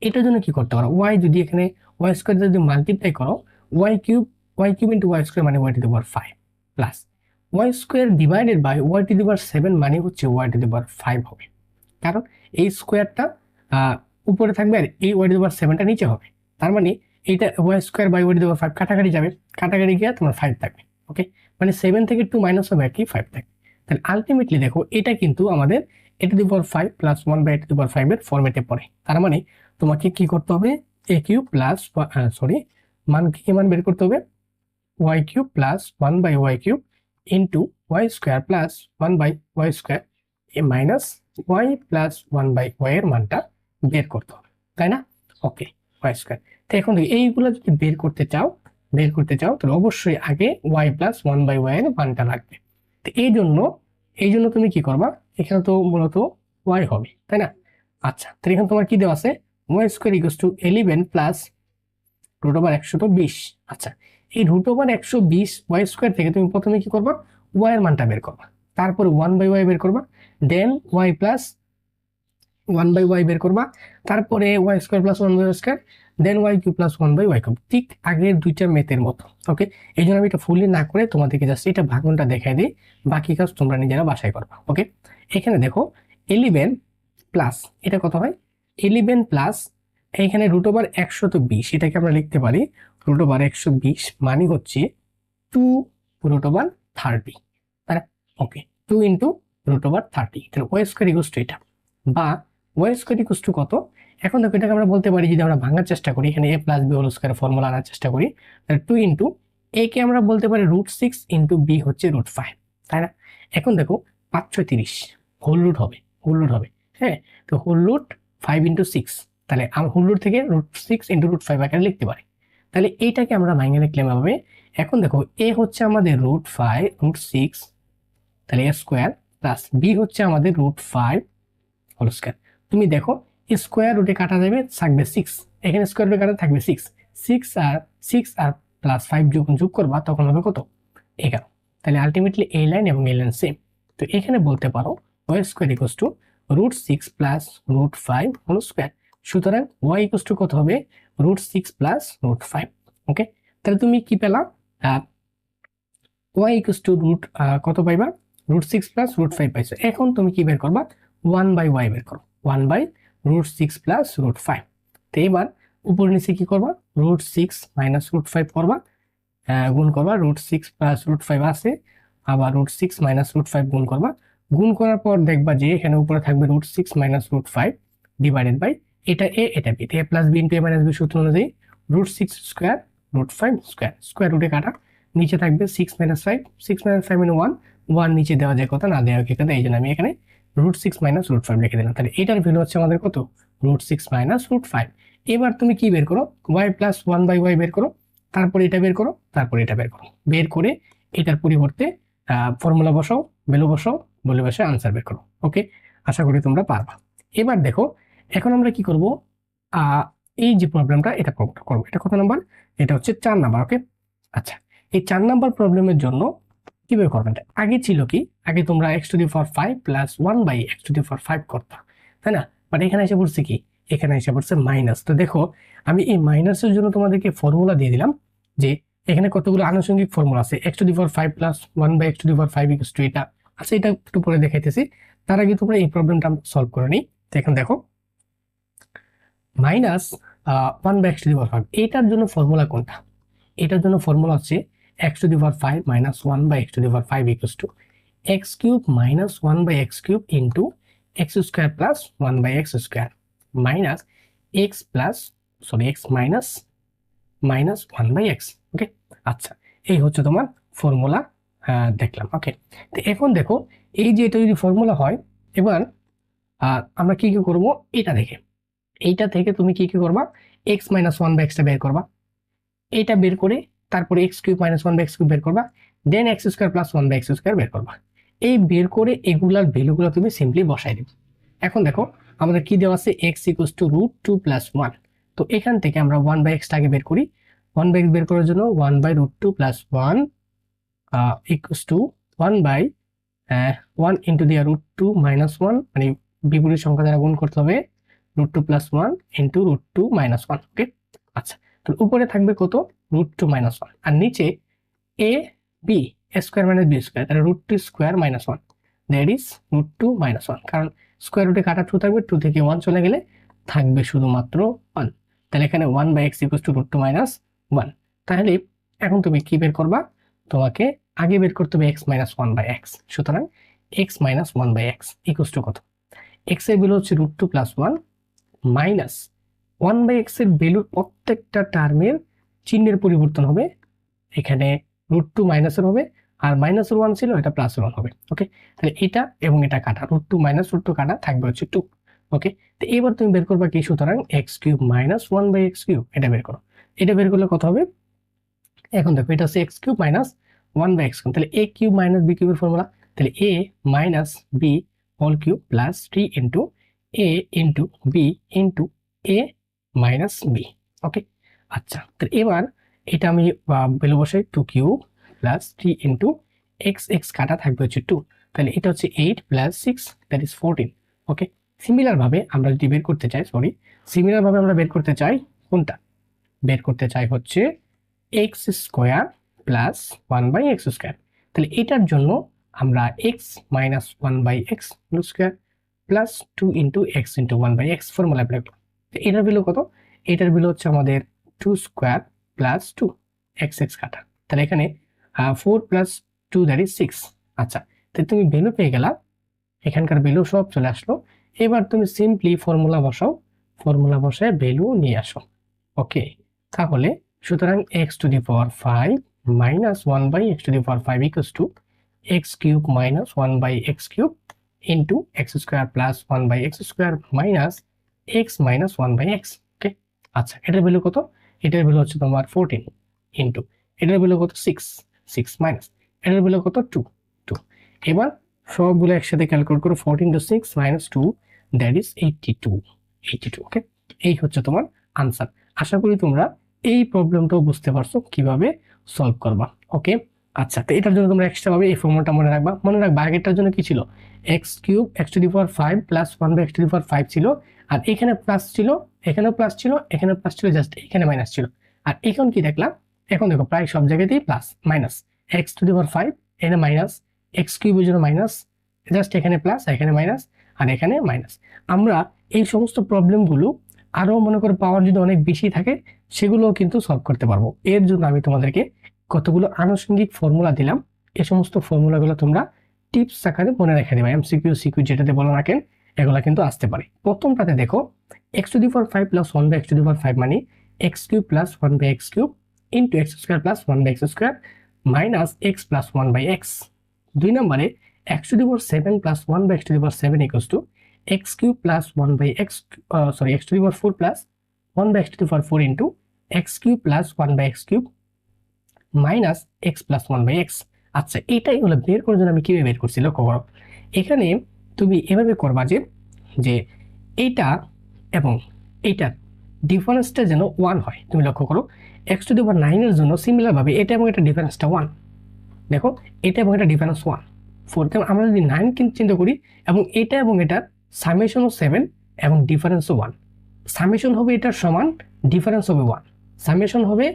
এটার জন্য কি করতে পারো, y যদি এখানে y² যদি মাল্টিপ্লাই করো y³ ইন্টু y² মানে y⁵ plus y² divided by y⁵ মানে হচ্ছে y⁵ হবে, কারণ এই স্কোয়ারটা উপরে থাকবে আর এই y⁵ নিচে হবে, তার মানে এইটা y² বাই y⁵ কাটাকাটি যাবে, কাটাকাটি গিয়ে তোমার 5 থাকবে। ওকে, মানে 7 থেকে 2 মাইনাস হবে আর কি 5 থাকবে। তাহলে আলটিমেটলি দেখো এটা কিন্তু আমাদের a⁵ প্লাস 1/a⁵ এর ফরম্যাটে পড়ে, তার মানে তোমাকে কি করতে হবে a³ প্লাস মান কি মান বের করতে হবে y³ plus 1/y³ into y² plus 1/y² minus y plus 1/y এর মানটা বের করতে হবে, তাই না? ওকে, y²। তো এখন এইগুলো যদি বের করতে চাও তাহলে অবশ্যই আগে y প্লাস 1/y এর মানটা লাগবে। তো এই জন্য তুমি কি করবা, এখানে তো মূলত y হবে, তাই না? আচ্ছা তো এখানে তোমার কি দেওয়া আছে y² equals to 11 plus root over 120। আচ্ছা এই রুট ওভার 120 y² থেকে তুমি প্রথমে কি করবা y এর মানটা বের করবা, তারপরে 1/y বের করবা, দেন y প্লাস 1/y বের করবা, তারপরে y² প্লাস 1/y², দেন y³ প্লাস 1/y³, ঠিক আগের দুইটা মেথের মতো। ওকে, এই জন্য আমি এটা ফুললি না করে তোমাদেরকে জাস্ট এটা ভাঙনটা দেখাই দিই, বাকি কাজ তোমরা নিজেরা বাসায় করবা। ওকে, এখানে দেখো 11 প্লাস এটা কত হয় 11 প্লাস এইখানে রুট ওভার 120, এটাকে আমরা লিখতে পারি রুট ওভার 120 মানে হচ্ছে 2 রুট ওভার 30, তাই না? ওকে, 2 ইন্টু রুট ওভার 30, তাহলে y² ইকুয়ালস টু এটা, বা y² ইকুয়ালস টু কত, এখন দেখো এটাকে আমরা বলতে পারি যদি আমরা ভাঙার চেষ্টা করি, এখানে a plus b whole square formula আনার চেষ্টা করি, তাহলে 2 ইন্টু a কে আমরা বলতে পারি √6 ইন্টু b হচ্ছে √5, তাই না? এখন দেখো 5 6 30 হোল রুট হবে, হ্যাঁ, তো হোল রুট 5 ইন্টু 6, তাহলে আমরা হোল রুট থেকে √6 ইন্টু √5 আকারে লিখতে পারি, তাহলে এইটাকে আমরা ভাঙে লিখলে হবে, এখন দেখো a হচ্ছে আমাদের √6 তাহলে a স্কয়ার প্লাস b হচ্ছে আমাদের √5 হোল স্কয়ার। তুমি দেখো স্কয়ার রুটে কাটা যাবে থাকবে 6, এখানে স্কয়ার রুটে কাটা থাকবে 6 আর প্লাস 5 যোগ করবা তখন হবে কত 11, তাহলে আলটিমেটলি এই লাইন এবং এই লাইন সেম। তো এখানে বলতে পারো y² equals to √6 plus √5 whole square, সুতরাং y ইকুয়ালস টু কত হবে √6 প্লাস √5। ওকে, তাহলে তুমি কি পেলা? y ইকুয়ালস টু কত পাইবা? √6 প্লাস √5 পাইছো। এখন তুমি কি বের করবা? 1/y বের করো। 1/√6 প্লাস √5। তো এবার উপর নিচে কি করবা? √6 মাইনাস √5 করবা, গুণ করবা। √6 প্লাস √5 আছে, আবার √6 মাইনাস √5 গুণ করবা। গুণ করার পর দেখবা যে এখানে উপরে থাকবে √6 মাইনাস √5 ডিভাইডেড বাই এটা a এটা b। a plus b into a minus b সূত্র অনুযায়ী √6 স্কোয়ার √5 স্কোয়ার, স্কোয়ার রুটে কাটা, নিচে থাকবে 6 মাইনাস 5, 6 মাইনাস 5 মানে 1, 1 নিচে দেওয়া যায় কথা, না দেওয়া কি কথা, এই জন্য আমি এখানে √6 মাইনাস √5 লিখে দিলাম। তাহলে এটার ভ্যালু হচ্ছে আমাদের কত? √6 মাইনাস √5। এবার তুমি কি বের করো? y প্লাস 1/y বের করো, তারপর এটা বের করো, তারপর এটা বের করো। বের করে এটার পরিবর্তে ফর্মুলা বসাও, ভ্যালু বসাও, বলে বসে আনসার বের করো। ওকে, আশা করি তোমরা পারবা। এবার দেখো, এখন আমরা কি করব? এই যে প্রবলেমটা এটা করবো। এটা কত নাম্বার? এটা হচ্ছে 4 নাম্বার। ওকে, আচ্ছা, এই 4 নাম্বার প্রবলেমের জন্য কি বের করবে? আগে ছিল কি? আগে তোমরা x⁵ প্লাস 1/x⁵ করতা, তাই না? বাট এখানে এসে পড়ছে কি? এখানে এসে পড়ছে মাইনাস। তো দেখো, আমি এই মাইনাসের জন্য তোমাদেরকে ফর্মুলা দিয়ে দিলাম যে এখানে কতগুলো আনুষঙ্গিক ফর্মুলা আছে। x⁵ plus 1/x⁵ equals to এটা আছে, এটা একটু পরে দেখাইতেছি। তার আগে তোমরা এই প্রবলেমটা সলভ করে নিই। তো এখন দেখো, মাইনাস 1/x⁵, এটার জন্য ফর্মুলা কোনটা? এটার জন্য ফর্মুলা হচ্ছে x⁵ minus 1/x⁵ equals to x³ minus 1/x³ into x² plus 1/x² minus x plus x minus 1/x। ওকে, আচ্ছা, এই হচ্ছে তোমার ফর্মুলা, দেখলাম। ওকে, তো এখন দেখো, এই যে এটা যদি ফর্মুলা হয়, এবার আমরা কি কি করব? এইটা থেকে তুমি কি কি করবা? x মাইনাস 1/x বের করবা, এইটা বের করে তারপরে x³ মাইনাস 1/x³ বের করবা, দেন x² প্লাস 1/x² বের করবা। এই বের করে এগুলার ভ্যালুগুলো তুমি সিম্পলি বসাই দিবে। এখন দেখো, আমাদের কি দেওয়া আছে? x equals two √2 plus 1। তো এখান থেকে আমরা 1/x টাকে বের করি। 1/x বের করার জন্য 1/√2 প্লাস 1 ইকুয়ালস টু 1 ইন্টু দিয়ে √2 মাইনাস 1, মানে বিপরীত সংখ্যা দ্বারা গুণ করতে হবে, √2 প্লাস 1 ইন্টু √2 মাইনাস 1। ওকে, আচ্ছা, তো উপরে থাকবে কত? √2 মাইনাস 1, আর নিচে a b square minus b square, তাহলে √2 square minus 1, that is √2 minus 1। কারণ স্কোয়ার রুটে কাটা 2 থাকবে, 2 থেকে 1 চলে গেলে থাকবে শুধুমাত্র 1। তাহলে এখানে 1/x ইকুয়ালস টু √2 মাইনাস 1। তাহলে এখন তুমি কি বের করবা? তোমাকে আগে বের করতে হবে x মাইনাস 1/x। সুতরাং x minus 1/x equals to কত? x এর ভ্যালু হচ্ছে √2 প্লাস 1 মাইনাস 1/x এর ভ্যালুর প্রত্যেকটা টার্মের চিহ্নের পরিবর্তন হবে। এখানে √2 মাইনাসের হবে, আর মাইনাসের 1 ছিল, এটা প্লাসের 1 হবে। ওকে, তাহলে এটা এবং এটা কাটা, √2 মাইনাস √2 কাটা, থাকবে হচ্ছে 2। ওকে, তো এবার তুমি বের করবা কি? সুতরাং x³ মাইনাস 1/x³ এটা বের করো। এটা বের করলে কত হবে? এখন দেখো, এটা হচ্ছে x³ মাইনাস 1/x³, তাহলে a³ মাইনাস b³ এর ফর্মুলা, তাহলে a minus b whole cube plus 3 into a into b into a minus b। Okay, আচ্ছা, তাহলে এবার এটা আমি ভ্যালু বসাই, 2³ প্লাস 3 ইন্টু x কাটা থাকবে হচ্ছে 2, তাহলে এটা হচ্ছে 8 plus 6, that is 14। Okay, similar ভাবে আমরা যদি বের করতে চাই, আমরা বের করতে চাই কোনটা? বের করতে চাই হচ্ছে x² প্লাস 1/x²। তাহলে এটার জন্য আমরা x minus 1/x² plus 2 into x into 1/x formula apply করব। এটার ভ্যালু কত? এটার ভ্যালু হচ্ছে আমাদের 2² প্লাস 2, x কাটা, তাহলে এখানে 4 প্লাস 2 দ্যাট ইজ 6। আচ্ছা, তাহলে তুমি ভ্যালু পেয়ে গেলা, এখানকার ভ্যালু সব চলে আসলো। এবার তুমি সিম্পলি ফর্মুলা বসাও, ফর্মুলা বসায় ভ্যালু নিয়ে আসো। ওকে, তাহলে সুতরাং x⁵ minus 1/x⁵ equals to x³ minus 1/x³ into x² plus 1/x² minus x minus 1/x। ওকে, আচ্ছা, এটার ভ্যালু কত? এটার ভ্যালু হচ্ছে তোমার 14 ইন্টু এটার ভ্যালু কত? 6 মাইনাস এটার ভ্যালু কত? 2। এবার সবগুলো একসাথে ক্যালকুলেট করো, 14 × 6 মাইনাস 2, দ্যাট ইজ 82। ওকে, এই হচ্ছে তোমার আনসার। আশা করি তোমরা এই প্রবলেমটাও বুঝতে পারছো কিভাবে সলভ করবা। ওকে, আচ্ছা, তো এটার জন্য তোমরা এক্সট্রা ভাবে এই ফর্মুলাটা মনে রাখবা। আগেরটার জন্য কি ছিল? x³ x⁵ প্লাস 1/x⁵ ছিল, আর এখানে প্লাস ছিল, এখানেও প্লাস ছিল, এখানে প্লাস ছিল, জাস্ট এখানে মাইনাস ছিল। আর এখন কি দেখলাম, এখন দেখো প্রায় সব জায়গাতেই plus minus, x to the power 5 এখানে মাইনাস, এক্স কিউবের জন্য মাইনাস, জাস্ট এখানে প্লাস, এখানে মাইনাস, আর এখানে মাইনাস। আমরা এই সমস্ত প্রবলেমগুলো আরো মনে করো পাওয়ার যদি অনেক বেশি থাকে সেগুলোও কিন্তু সলভ করতে পারবো। এর জন্য আমি তোমাদেরকে কতগুলো আনুষঙ্গিক ফর্মুলা দিলাম, এই সমস্ত ফর্মুলাগুলো তোমরা টিপস আকারে মনে রেখে দেবে, এমসিকিউ সিকিউ যেটাতে বলো না কেন এগুলা কিন্তু আসতে পারে। প্রথমটাতে দেখো x to the power 5 plus 1 by x to the power 5 মানে x cube plus 1 by x cube into x square plus 1 by x square minus x plus 1 by x. 2 নম্বরে x to the power 7 plus 1 by x to the power 7 equals to x cube plus 1 by x x to the power 4 plus 1 by x to the power 4 into x cube plus 1 by x cube minus x plus 1 by x. আচ্ছা, এটাই হলো বের করার জন্য আমি কিভাবে বের করছি লক্ষ্য করো। এখানে তুমি এভাবে করবা যে এইটা এবং এইটার ডিফারেন্সটা যেন 1 হয়। তুমি লক্ষ্য করো এক্স টু দি পাওয়ার 9 এর জন্য সিমিলার ভাবে এটা এবং এটা ডিফারেন্সটা 1। দেখো এটা এবং এটা ডিফারেন্স 1 4, তেমন আমরা যদি 9 কিন্তু চিন্তা করি এবং এটা এবং এটার সামেশনও 7 এবং ডিফারেন্সও 1, সামেশন হবে এটার সমান, ডিফারেন্স হবে 1, সামেশন হবে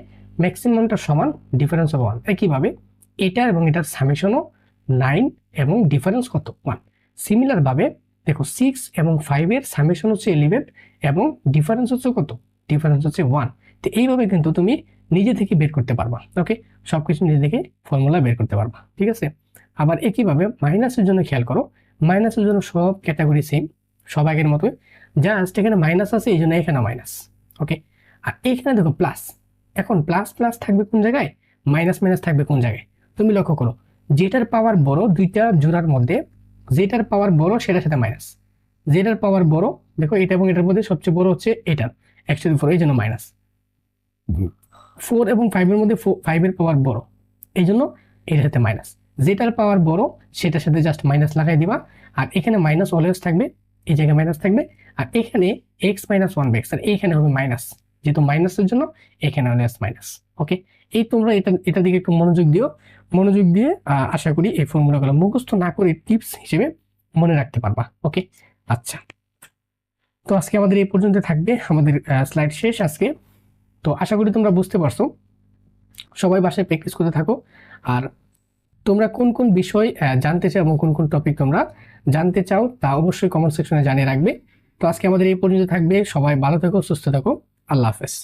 ম্যাক্সিমামটা সমান, ডিফারেন্স হবে 1। একইভাবে এটা এবং এটার সামেশনও 9 এবং ডিফারেন্স কত 1। সিমিলার ভাবে দেখো 6 এবং 5 এর সামেশন হচ্ছে 11 এবং ডিফারেন্স হচ্ছে কত, ডিফারেন্স হচ্ছে 1। তো এইভাবে কিন্তু তুমি নিজে থেকে বের করতে পারবা। ওকে, সবকিছু নিজে থেকে ফর্মুলা বের করতে পারবা, ঠিক আছে। আবার একইভাবে মাইনাসের জন্য খেয়াল করো, মাইনাসের জন্য সব ক্যাটাগরি সেম, সব আগের মতোই, জাস্ট এখানে মাইনাস আছে এই জন্য এখানে মাইনাস। ওকে, আর এখানে দেখো প্লাস, এখন প্লাস প্লাস থাকবে কোন জায়গায়, মাইনাস মাইনাস থাকবে কোন জায়গায়। তুমি লক্ষ্য করো যেটার পাওয়ার বড় দুইটা জোড়ার মধ্যে যেটার পাওয়ার বড় সেটার সাথে মাইনাস, যেটার পাওয়ার বড় দেখো এটা এবং এটার মধ্যে সবচেয়ে বড় হচ্ছে এটার এক্স টু দি 4 এই জন্য মাইনাস। 4 এবং 5 এর মধ্যে 5 এর পাওয়ার বড় এই জন্য এটার সাথে মাইনাস, যেটার পাওয়ার বড় সেটার সাথে জাস্ট মাইনাস লাগাই দিবা। আর এখানে মাইনাস অলওয়েজ থাকবে, এই জায়গায় মাইনাস থাকবে, আর এখানে এক্স মাইনাস 1 বাই এক্স, আর এইখানে হবে মাইনাস, যেহেতু মাইনাসের জন্য এখানে অলওয়েজ মাইনাস। ওকে, এই তোমরা এটা দিকে একটু মনোযোগ দিও, মনোযোগ দিয়ে আশা করি এই ফর্মুলাগুলো মুখস্থ না করে টিপস হিসেবে মনে রাখতে পারবা। ওকে, আচ্ছা, তো আজকে আমাদের এই পর্যন্ত থাকবে, আমাদের স্লাইড শেষ আজকে। তো আশা করি তোমরা বুঝতে পারছো, সবাই বাসায় প্র্যাকটিস করতে থাকো। আর তোমরা কোন কোন বিষয় জানতে চাও এবং কোন কোন টপিক তোমরা জানতে চাও তা অবশ্যই কমেন্ট সেকশনে জানিয়ে রাখবে। তো আজকে আমাদের এই পর্যন্ত থাকবে, সবাই ভালো থেকো, সুস্থ থাকো, আল্লাহ হাফেজ।